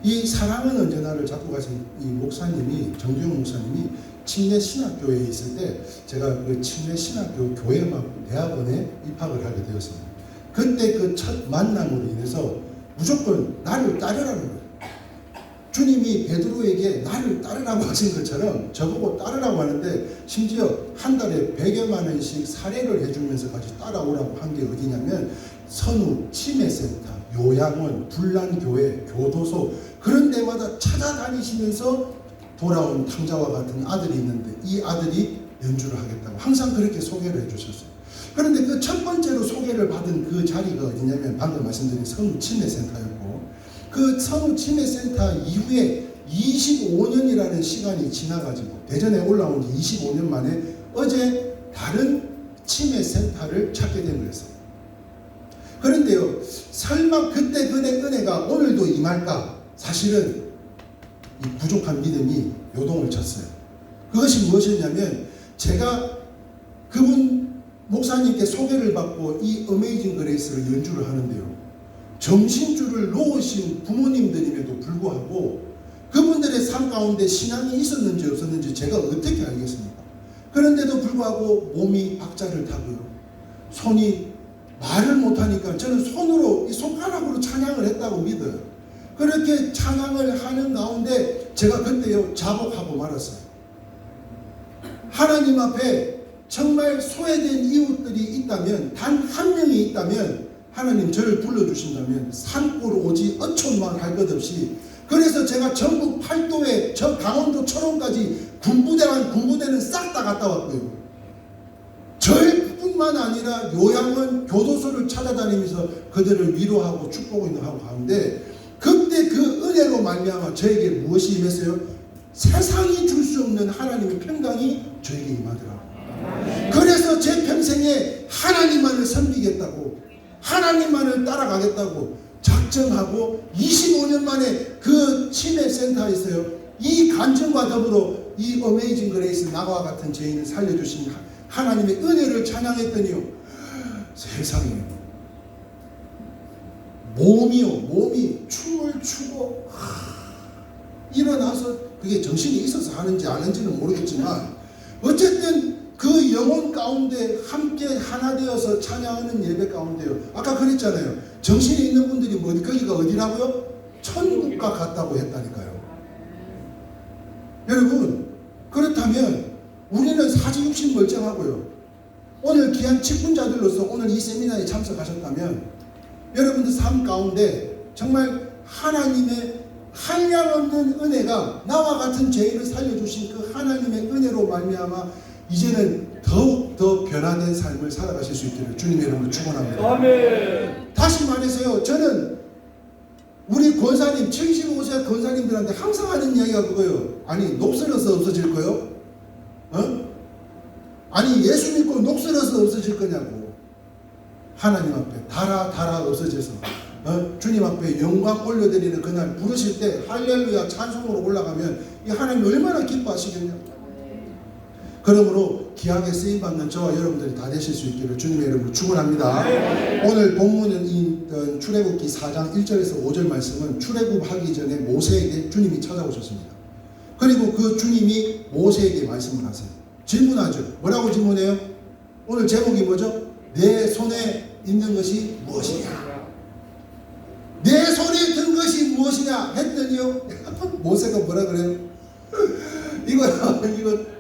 이 사랑은 언제나를 작곡하신 이 목사님이, 정두영 목사님이 침례신학교에 있을 때 제가 그 침례신학교 교회막 대학원에 입학을 하게 되었습니다. 그때 그 첫 만남으로 인해서 무조건 나를 따르라는 거예요. 주님이 베드로에게 나를 따르라고 하신 것처럼 저보고 따르라고 하는데, 심지어 한 달에 100여만 원씩 사례를 해주면서까지 따라오라고 한 게 어디냐면 선우, 치매센터, 요양원, 불난교회, 교도소, 그런 데마다 찾아다니시면서 돌아온 탕자와 같은 아들이 있는데 이 아들이 연주를 하겠다고 항상 그렇게 소개를 해주셨어요. 그런데 그 첫 번째로 소개를 받은 그 자리가 어디냐면 방금 말씀드린 선우 치매센터였고, 그 선우 치매센터 이후에 25년이라는 시간이 지나가지고 대전에 올라온 지 25년 만에 어제 다른 치매센터를 찾게 된 거였어요. 그런데요, 설마 그때 그의 은혜가 오늘도 임할까? 사실은 이 부족한 믿음이 요동을 쳤어요. 그것이 무엇이냐면, 제가 그분 목사님께 소개를 받고 이 어메이징 그레이스를 연주를 하는데요, 정신줄을 놓으신 부모님들임에도 불구하고 그분들의 삶 가운데 신앙이 있었는지 없었는지 제가 어떻게 알겠습니까? 그런데도 불구하고 몸이 박자를 타고요, 손이 말을 못하니까 저는 손으로, 이 손가락으로 찬양을 했다고 믿어요. 그렇게 찬양을 하는 가운데 제가 그때요 자복하고 말았어요. 하나님 앞에 정말 소외된 이웃들이 있다면, 단 한 명이 있다면 하나님 저를 불러주신다면 산골 오지 어촌만 할 것 없이, 그래서 제가 전국 팔도에 저 강원도 철원까지 군부대는 싹 다 갔다 왔고요. 저뿐만 아니라 요양원, 교도소를 찾아다니면서 그들을 위로하고 축복을 하고 가는데, 그때 그 은혜로 말미암아 저에게 무엇이 임했어요? 세상이 줄 수 없는 하나님의 평강이 저에게 임하더라고요. 그래서 제 평생에 하나님만을 섬기겠다고, 하나님만을 따라가겠다고 작정하고 25년 만에 그 치매센터에서요, 이 간증과 더불어 이 어메이징 그레이스 나와 같은 죄인을 살려주신 하나님의 은혜를 찬양했더니요, 세상에 몸이 춤을 추고 일어나서, 그게 정신이 있어서 하는지 아는지는 모르겠지만 어쨌든 그 영혼 가운데 함께 하나 되어서 찬양하는 예배 가운데요, 아까 그랬잖아요, 정신이 있는 분들이 뭐 거기가 어디라고요? 천국과 같다고 했다니까요. 여러분, 그렇다면 우리는 사지육신 멀쩡하고요, 오늘 귀한 직분자들로서 오늘 이 세미나에 참석하셨다면 여러분들 삶 가운데 정말 하나님의 한량없는 은혜가, 나와 같은 죄인을 살려주신 그 하나님의 은혜로 말미암아 이제는 더욱 더 변화된 삶을 살아가실 수 있기를 주님의 이름으로 축원합니다. 아멘. 다시 말해서요, 저는 우리 권사님 75세 권사님들한테 항상 하는 이야기가 그거예요. 아니 녹슬어서 없어질 거요? 아니 예수 믿고 녹슬어서 없어질 거냐고. 하나님 앞에 달아 없어져서 주님 앞에 영광 올려드리는 그날 부르실 때 할렐루야 찬송으로 올라가면 이 하나님 얼마나 기뻐하시겠냐고. 그러므로 귀하게 쓰임받는 저와 여러분들이 다 되실 수 있기를 주님의 이름으로 축원합니다. 오늘 본문은 출애굽기 4장 1절에서 5절 말씀은 출애굽하기 전에 모세에게 주님이 찾아오셨습니다. 그리고 그 주님이 모세에게 말씀을 하세요. 질문하죠. 뭐라고 질문해요? 오늘 제목이 뭐죠? 내 손에 있는 것이 무엇이냐? 내 손에 든 것이 무엇이냐 했더니요, 모세가 뭐라 그래요? 이거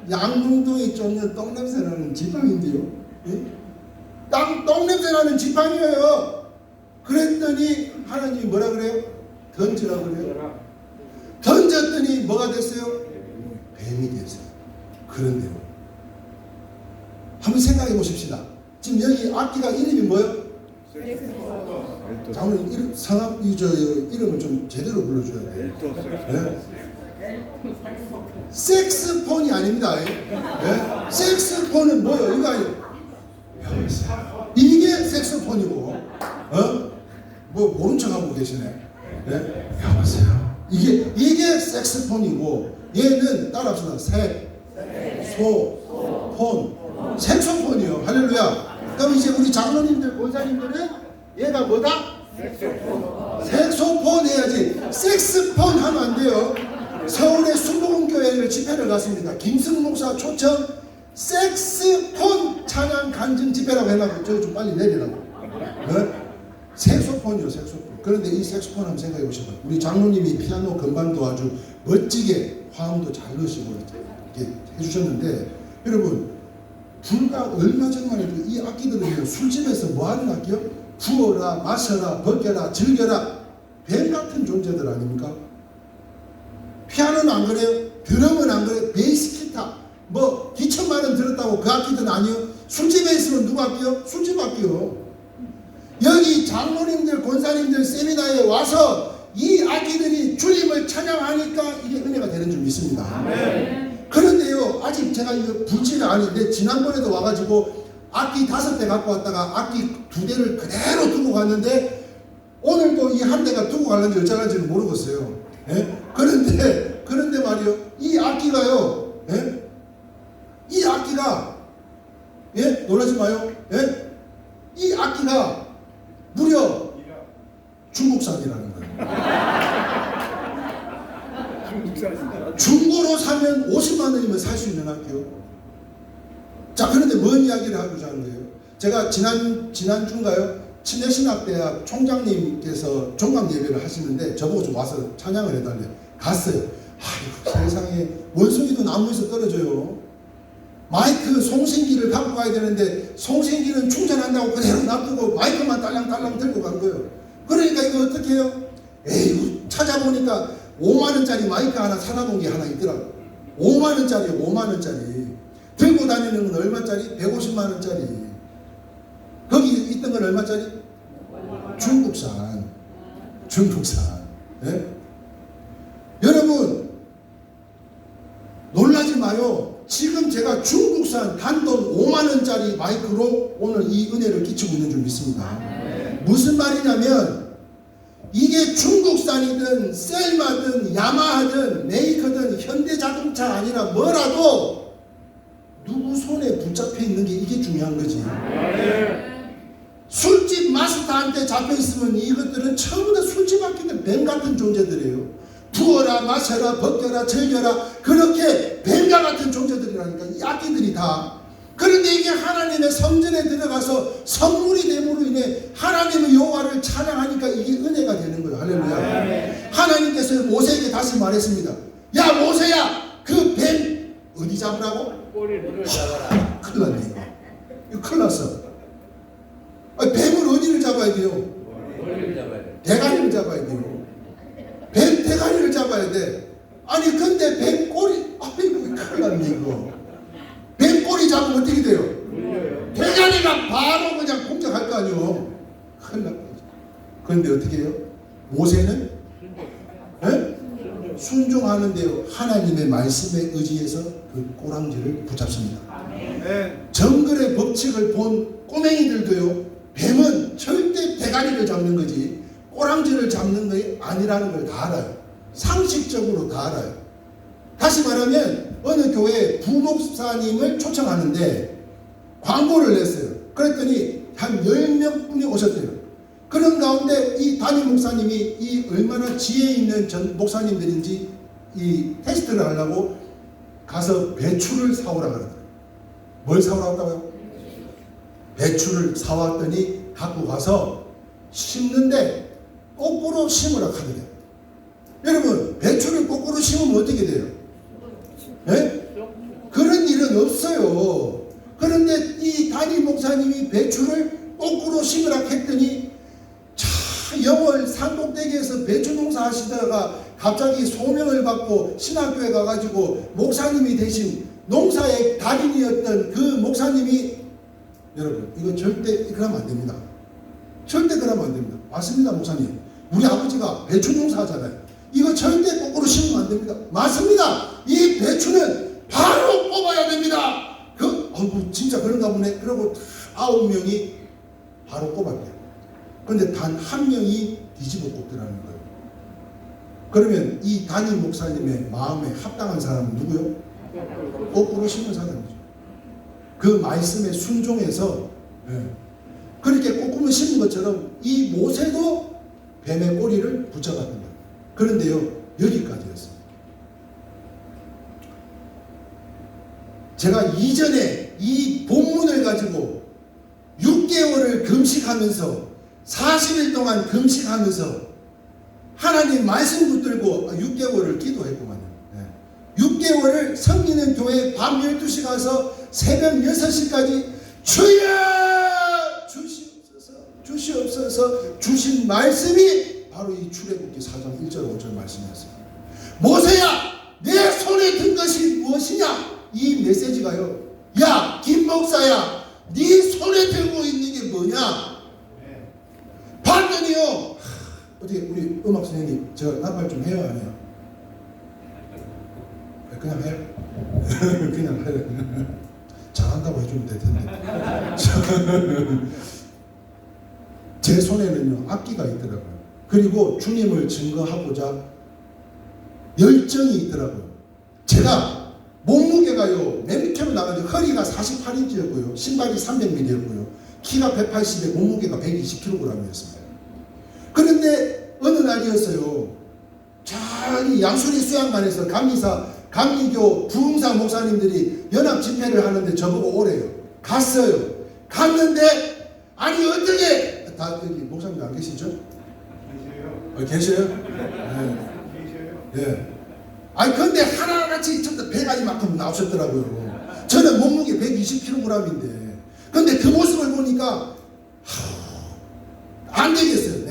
양궁둥이 쫓는 똥냄새나는 지팡인데요. 똥냄새나는 지팡이에요. 그랬더니 하나님이 뭐라 그래요? 던지라 그래요. 던졌더니 뭐가 됐어요? 뱀이 됐어요. 그런데요, 한번 생각해 보십시다. 지금 여기 악기가 이름이 뭐예요? 장로님 이름, 성악 이름을 좀 제대로 불러줘야 돼요. 네? 색스폰이 아닙니다. 네? 색스폰은 뭐예요? 이거 아니에요. 이게 색스폰이고, 뭐 모른 척하고 계시네. 네? 여보세요. 이게 색스폰이고, 얘는 따라합시다. 폰, 색소폰이요. 할렐루야. 그럼 이제 우리 장로님들, 권사님들은 얘가 뭐다? 색소폰 해야지. 색스폰 하면 안 돼요. 서울의 순복음교회를 집회를 갔습니다. 김승 목사 초청 색스폰 찬양 간증 집회라고 해놔고 저 좀 빨리 내리라고. 네? 색소폰이요, 색소폰. 그런데 이 색소폰 한번 생각해 보셔봐. 우리 장로님이 피아노 건반도 아주 멋지게 화음도 잘 넣으시고 이렇게 해주셨는데, 여러분 불과 얼마 전만 해도 이 악기들은 술집에서 뭐 하는 악기요? 부어라, 마셔라, 벗겨라, 즐겨라. 뱀 같은 존재들 아닙니까? 피아노는 안 그래요? 드럼은 안 그래요? 베이스 기타 뭐 기천만 원 들었다고 그 악기는 아니요. 술집에 있으면 누구 악기요? 술집 악기요. 여기 장로님들, 권사님들 세미나에 와서 이 악기들이 주님을 찬양하니까 이게 은혜가 되는 줄 믿습니다. 아멘. 그런데요, 아직 제가 이거 불치는 아닌데 지난번에도 와가지고 악기 5대 갖고 왔다가 악기 2대를 그대로 두고 갔는데 오늘도 이 한 대가 두고 갈는지 어쩌는지는 모르겠어요. 예? 그런데 말이요, 이 악기가요, 예? 이 악기가, 예? 놀라지 마요. 예? 이 악기가 무려 중국산이라는 거예요. 중고로 사면 50만 원이면 살 수 있는 악기요. 자, 그런데 뭔 이야기를 하고자 하는 거예요? 제가 지난주인가요? 친내신학대학 총장님께서 종강 예배를 하시는데 저보고 좀 와서 찬양을 해달래요. 갔어요. 아이고, 세상에 원숭이도 나무에서 떨어져요. 마이크 송신기를 갖고 가야 되는데 송신기는 충전한다고 그대로 놔두고 마이크만 딸랑딸랑 들고 간 거예요. 그러니까 이거 어떻게 해요? 에이, 찾아보니까 5만원짜리 마이크 하나 사다 놓은 게 하나 있더라고. 5만원짜리 5만원짜리 들고 다니는 건 얼마짜리? 150만원짜리. 거기 있던 건 얼마짜리? 중국산. 예? 여러분 놀라지 마요. 지금 제가 중국산 단돈 5만원짜리 마이크로 오늘 이 은혜를 끼치고 있는 줄 믿습니다. 무슨 말이냐면 이게 중국산이든 셀마든 야마하든 메이커든 현대자동차 아니라 뭐라도 누구 손에 붙잡혀 있는 게 이게 중요한 거지. 술집 마스터한테 잡혀 있으면 이것들은 전부 다 술집 악기들 뱀 같은 존재들이에요. 부어라, 마셔라, 벗겨라, 즐겨라. 그렇게 뱀과 같은 존재들이라니까 이 악기들이 다. 그런데 이게 하나님의 성전에 들어가서 선물이 됨으로 인해 하나님의 여호와를 찬양하니까 이게 은혜가 되는 거예요. 할렐루야. 하나님께서 모세에게 다시 말했습니다. 야 모세야, 그 뱀 어디 잡으라고? 꼬리를 잡아라. 큰일 났네 이거 큰일 났어. 아니, 뱀을 어디를 잡아야 돼요? 꼬리를 잡아야 돼. 대가리를 잡아야 돼요. 뱀 대가리를 잡아야 돼. 아니 근데 뱀 꼬리, 아이고 큰일 났네 이거. 뱀 꼬리 잡으면 어떻게 돼요? 물려요. 대가리가 바로 그냥 공격할 거 아니에요. 큰일 났다. 그런데 어떻게 해요? 모세는 순종하는데요. 하나님의 말씀에 의지해서 그 꼬랑지를 붙잡습니다. 정글의 법칙을 본 꼬맹이들도요, 뱀은 절대 대가리를 잡는 거지 꼬랑지를 잡는 것이 아니라는 걸 다 알아요. 상식적으로 다 알아요. 다시 말하면 어느 교회에 부목사님을 초청하는데 광고를 냈어요. 그랬더니 한 10명 분이 오셨대요. 그런 가운데 이 담임 목사님이 이 얼마나 지혜 있는 전 목사님들인지 이 테스트를 하려고 가서 배추를 사오라 그러더라고요. 뭘 사오라고 했다고요? 배추를 사왔더니 갖고 가서 심는데 거꾸로 심으라 하더래요. 여러분 배추를 거꾸로 심으면 어떻게 돼요? 네? 그런 일은 없어요. 그런데 이 담임 목사님이 배추를 거꾸로 심으라 했더니 영월 산꼭대기에서 배추 농사 하시다가 갑자기 소명을 받고 신학교에 가가지고 목사님이 되신 농사의 달인이었던 그 목사님이 여러분 이거 절대 그러면 안 됩니다. 절대 그러면 안 됩니다. 맞습니다, 목사님. 우리 아버지가 배추 농사하잖아요. 이거 절대 거꾸로 심으면 안 됩니다. 맞습니다. 이 배추는 바로 뽑아야 됩니다. 진짜 그런가 보네. 그러고 9명이 바로 뽑았대요. 그런데 단 한 명이 뒤집어 꼽더라는 거예요. 그러면 이 담임 목사님의 마음에 합당한 사람은 누구요? 거꾸로 심은 사람이죠. 그 말씀에 순종해서 그렇게 거꾸로 심은 것처럼 이 모세도 뱀의 꼬리를 붙잡았던 거예요. 그런데요, 여기까지였어요. 제가 이전에 이 본문을 가지고 6개월을 금식하면서 40일 동안 금식하면서 하나님 말씀 붙들고 6개월을 기도했구만요. 6개월을 섬기는 교회 밤 12시 가서 새벽 6시까지 주여 주시옵소서 주신 말씀이 바로 이 출애굽기 4장 1절 5절 말씀이었어요. 모세야 내 손에 든 것이 무엇이냐? 이 메시지가요, 야 김 목사야 네 손에 들고 있는 게 뭐냐? 봤더니요, 어떻게 우리 음악 선생님 저 나팔 좀 해요 안 해요? 그냥 해요? 그냥 해요. 잘한다고 해주면 될 텐데. 제 손에는요 악기가 있더라고요. 그리고 주님을 증거하고자 열정이 있더라고요. 제가 몸무게가요 몇 킬로 나가는데 허리가 48인치였고요 신발이 300mm였고요 키가 180에 몸무게가 120kg이었습니다. 그런데 어느 날이었어요. 저기 양수리 수양관에서 감리교 부흥사 목사님들이 연합 집회를 하는데 저보고 오래요. 갔어요. 갔는데 아니 어떻게 다 여기 목사님 안 계시죠? 계셔요? 네. 예. 아니 근데 하나같이 전부 배가 이만큼 나오셨더라고요. 저는 몸무게 120kg인데 근데 그 모습을 보니까 안 되겠어요.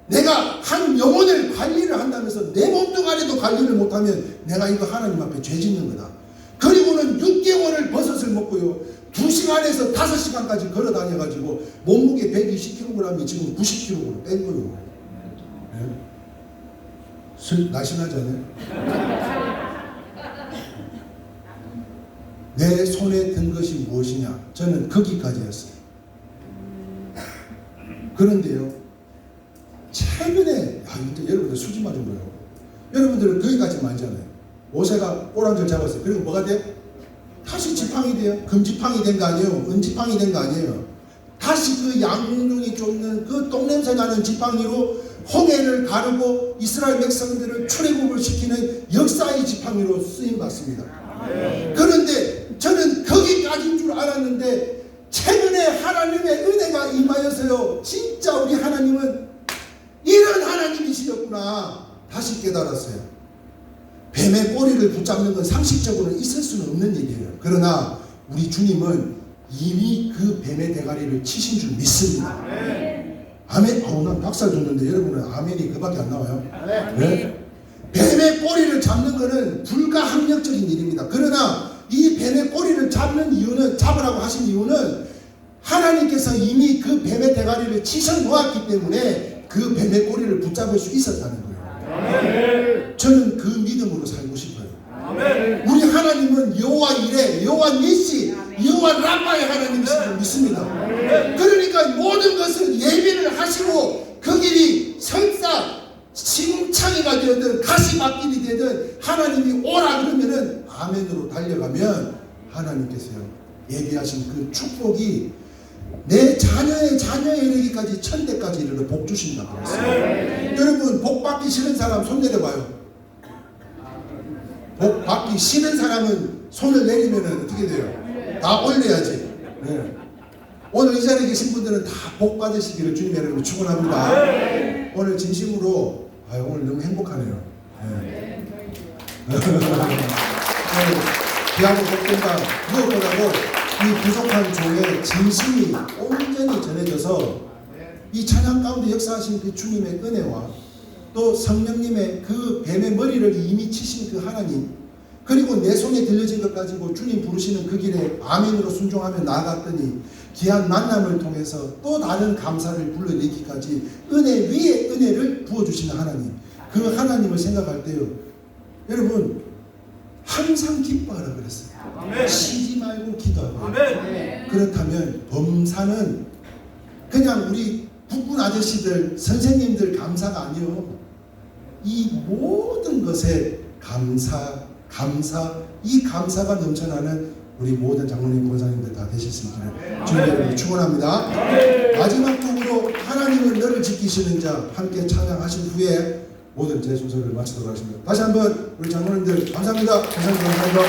내가 한 영혼을 관리를 한다면서 내 몸뚱아리도 관리를 못하면 내가 이거 하나님 앞에 죄 짓는 거다. 그리고는 6개월을 버섯을 먹고요 2시간에서 5시간까지 걸어 다녀가지고 몸무게 120kg이 지금 90kg로 뺀 거예요. 네? 날씬하지 않아요? 내 손에 든 것이 무엇이냐? 저는 거기까지였어요. 그런데요 최근에 여러분들 수지 맞은 거예요. 여러분들은 거기까지만 알잖아요. 모세가 꼬랑지를 잡았어요. 그리고 뭐가 돼? 다시 지팡이 돼요. 금지팡이 된 거 아니에요. 은지팡이 된 거 아니에요. 다시 그 양용이 쫓는 그 똥냄새 나는 지팡이로 홍해를 가르고 이스라엘 백성들을 출애굽을 시키는 역사의 지팡이로 쓰임받습니다. 그런데 저는 거기까지인 줄 알았는데 최근에 하나님의 은혜가 임하여서요 진짜 우리 하나님은 이런 하나님이시였구나 다시 깨달았어요. 뱀의 꼬리를 붙잡는 건 상식적으로는 있을 수는 없는 일이에요. 그러나 우리 주님은 이미 그 뱀의 대가리를 치신 줄 믿습니다. 아멘. 난 박살 줬는데 여러분은 아멘이 그밖에 안 나와요. 네? 뱀의 꼬리를 잡는 것은 불가항력적인 일입니다. 그러나 이 뱀의 꼬리를 잡으라고 하신 이유는 하나님께서 이미 그 뱀의 대가리를 치셔 놓았기 때문에 그 뱀의 꼬리를 붙잡을 수 있었다는 거예요. 저는 그 믿음으로 살고 싶어요. 우리 하나님은 여호와 이레, 여호와 니시, 여호와 라파의 하나님이신 줄 믿습니다. 그러니까 모든 것을 예비를 하시고 그 길이 설사 심창이가 되든 가시밭길이 되든 하나님이 오라 그러면은 아멘으로 달려가면 하나님께서요 예비하신 그 축복이 내 자녀의 자녀에 이르기까지 천대까지 이르러 복 주신다고 했어요. 여러분 복 받기 싫은 사람 손 내려봐요. 복 받기 싫은 사람은 손을 내리면 어떻게 돼요? 다 올려야지. 네. 오늘 이 자리에 계신 분들은 다 복 받으시기를 주님의 이름으로 축원합니다. 오늘 진심으로 오늘 너무 행복하네요. 네. 귀하고 복된다. 무엇보다도 이 부족한 교회에 진심이 온전히 전해져서 이 찬양 가운데 역사하신 그 주님의 은혜와 또 성령님의 그 뱀의 머리를 이미 치신 그 하나님 그리고 내 손에 들려진 것 가지고 주님 부르시는 그 길에 아멘으로 순종하며 나아갔더니 귀한 만남을 통해서 또 다른 감사를 불러내기까지 은혜 위에 은혜를 부어주시는 하나님, 그 하나님을 생각할 때요, 여러분 항상 기뻐하라 그랬어요. 쉬지 말고 기도하라. 그렇다면 범사는 그냥 우리 국군 아저씨들 선생님들 감사가 아니요, 이 모든 것에 이 감사가 넘쳐나는 우리 모든 장로님 권사님들 다 되셨으기를 주님 여러분 축원합니다. 마지막 곡으로 하나님은 너를 지키시는 자 함께 찬양하신 후에 모든 제 순서를 마치도록 하겠습니다. 다시 한번 우리 장로님들 감사합니다. 감사합니다.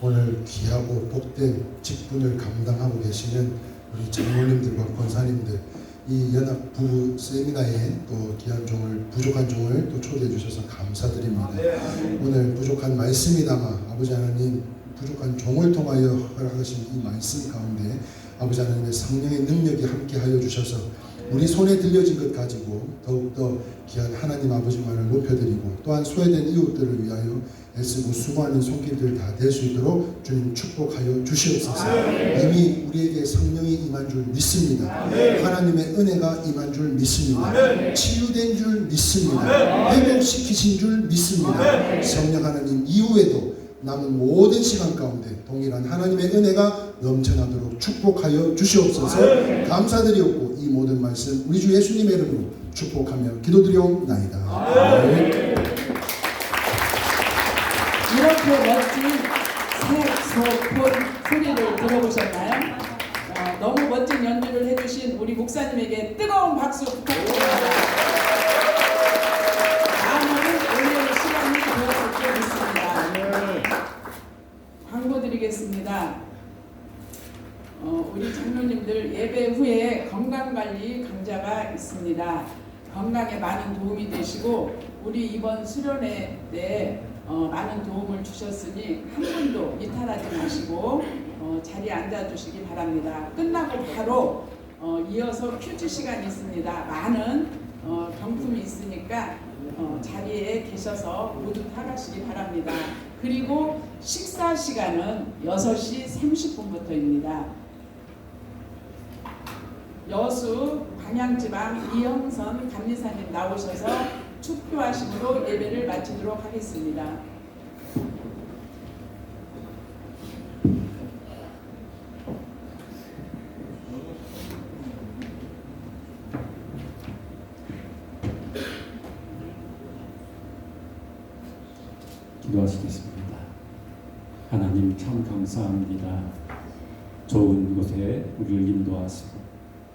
오늘 귀하고 복된 직분을 감당하고 계시는 우리 장로님들과 권사님들 이 연합 부부 세미나에 또 귀한 종을 부족한 종을 또 초대해 주셔서 감사드립니다. 오늘 부족한 말씀이나마 아버지 하나님 부족한 종을 통하여 허락하신 이 말씀 가운데 아버지 하나님의 성령의 능력이 함께하여 주셔서 우리 손에 들려진 것 가지고 더욱더 귀한 하나님 아버지만을 높여드리고 또한 소외된 이웃들을 위하여 애쓰고 수고하는 손길들 다 될 수 있도록 주님 축복하여 주시옵소서. 이미 우리에게 성령이 임한 줄 믿습니다. 하나님의 은혜가 임한 줄 믿습니다. 치유된 줄 믿습니다. 회복시키신 줄 믿습니다. 성령 하나님 이후에도 남은 모든 시간 가운데 동일한 하나님의 은혜가 넘쳐나도록 축복하여 주시옵소서. 감사드리옵고 이 모든 말씀 우리 주 예수님의 이름으로 축복하며 기도드리옵나이다. 아멘. 이렇게 멋진 색소폰 소리를 들어보셨나요? 너무 멋진 연주를 해주신 우리 목사님에게 뜨거운 박수 부탁드립니다. 다음은 오늘 시간이 되었을 때 있습니다. 광고 드리겠습니다. 우리 장로님들 예배 후에 건강관리 강좌가 있습니다. 건강에 많은 도움이 되시고 우리 이번 수련회 때 많은 도움을 주셨으니 한 분도 이탈하지 마시고 자리에 앉아주시기 바랍니다. 끝나고 바로 이어서 퀴즈 시간이 있습니다. 많은 경품이 있으니까 자리에 계셔서 모두 타가시기 바랍니다. 그리고 식사 시간은 6시 30분부터입니다. 여수 광양지방 이영선 감리사님 나오셔서 축도하심으로 예배를 마치도록 하겠습니다. 기도하시겠습니다. 하나님 참 감사합니다. 좋은 곳에 우리를 인도하시고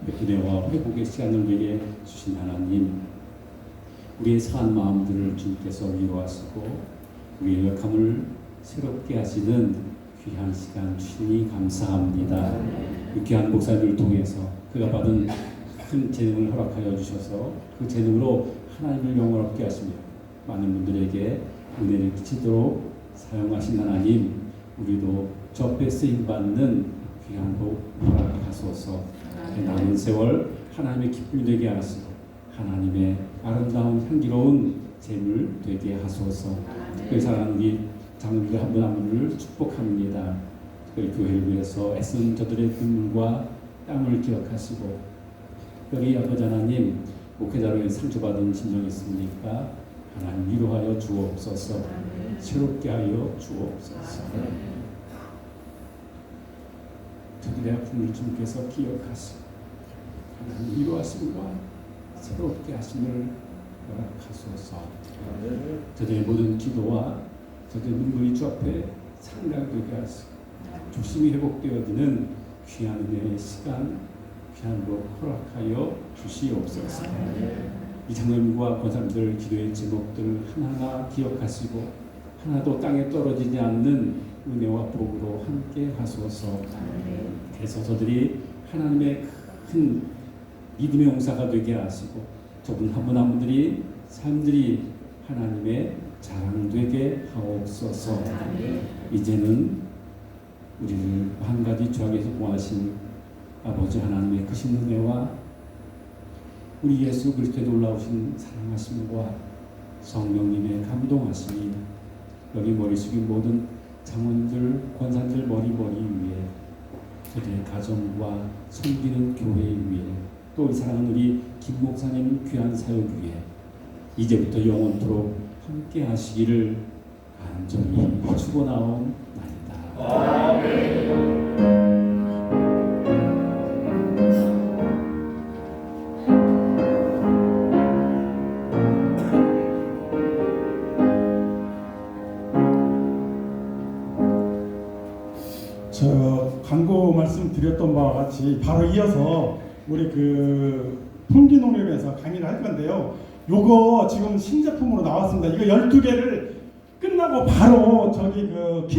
은혜와 회복의 시간을 우리에게 주신 하나님, 우리의 상한 마음들을 주님께서 위로하시고 우리의 역함을 새롭게 하시는 귀한 시간 주시니 감사합니다. 이 귀한 목사님을 통해서 그가 받은 큰 재능을 허락하여 주셔서 그 재능으로 하나님을 영광롭게 하시며 많은 분들에게 은혜를 끼치도록 사용하신 하나님, 우리도 접해 쓰임받는 귀한 복 허락하소서. 남은 세월 하나님의 기쁨이 되게 하시고 하나님의 아름다운 향기로운 재물 되게 하소서. 특별히 사랑하는 우리 장로님들 한 분 한 분을 축복합니다. 특별히 교회를 위해서 애쓴 저들의 눈물과 땀을 기억하시고 특별히 아버지 하나님 목회자로 인해 상처받은 심정이 있습니까? 하나님 위로하여 주옵소서. 새롭게 하여 주옵소서. 저들의 아픔을 주님께서 기억하시고 하나님 위로하심과 새롭게 하심을 허락하소서. 저들의 모든 기도와 저들의 눈물이 주 앞에 상달되게 하시고 조심히 회복되어지는 귀한 은혜의 시간, 귀한 복 허락하여 주시옵소서. 이 장로님과 권사님들 기도의 제목들 하나하나 기억하시고 하나도 땅에 떨어지지 않는 은혜와 복으로 함께 하소서. 그래서 저들이 하나님의 큰 믿음의 용사가 되게 하시고 저분 한 분 한 분들이 삶들이 하나님의 자랑 되게 하옵소서. 이제는 우리를 한 가지 죄악에서 구하신 아버지 하나님의 크신 은혜와 우리 예수 그리스도의 놀라우신 사랑하심과 성령님의 감동하심이 여기 머리 숙인 모든 장원들, 권사들 머리 위에 저들의 가정과 섬기는 교회 위에 또 이 사랑하는 우리 김 목사님 귀한 사역 위에 이제부터 영원토록 함께 하시기를 간절히 축원하옵나이다. 아멘. 광고 말씀드렸던 바와 같이 바로 이어서 우리 그 풍기농협에서 강의를 할 건데요. 요거 지금 신제품으로 나왔습니다. 이거 12개를 끝나고 바로 저기 그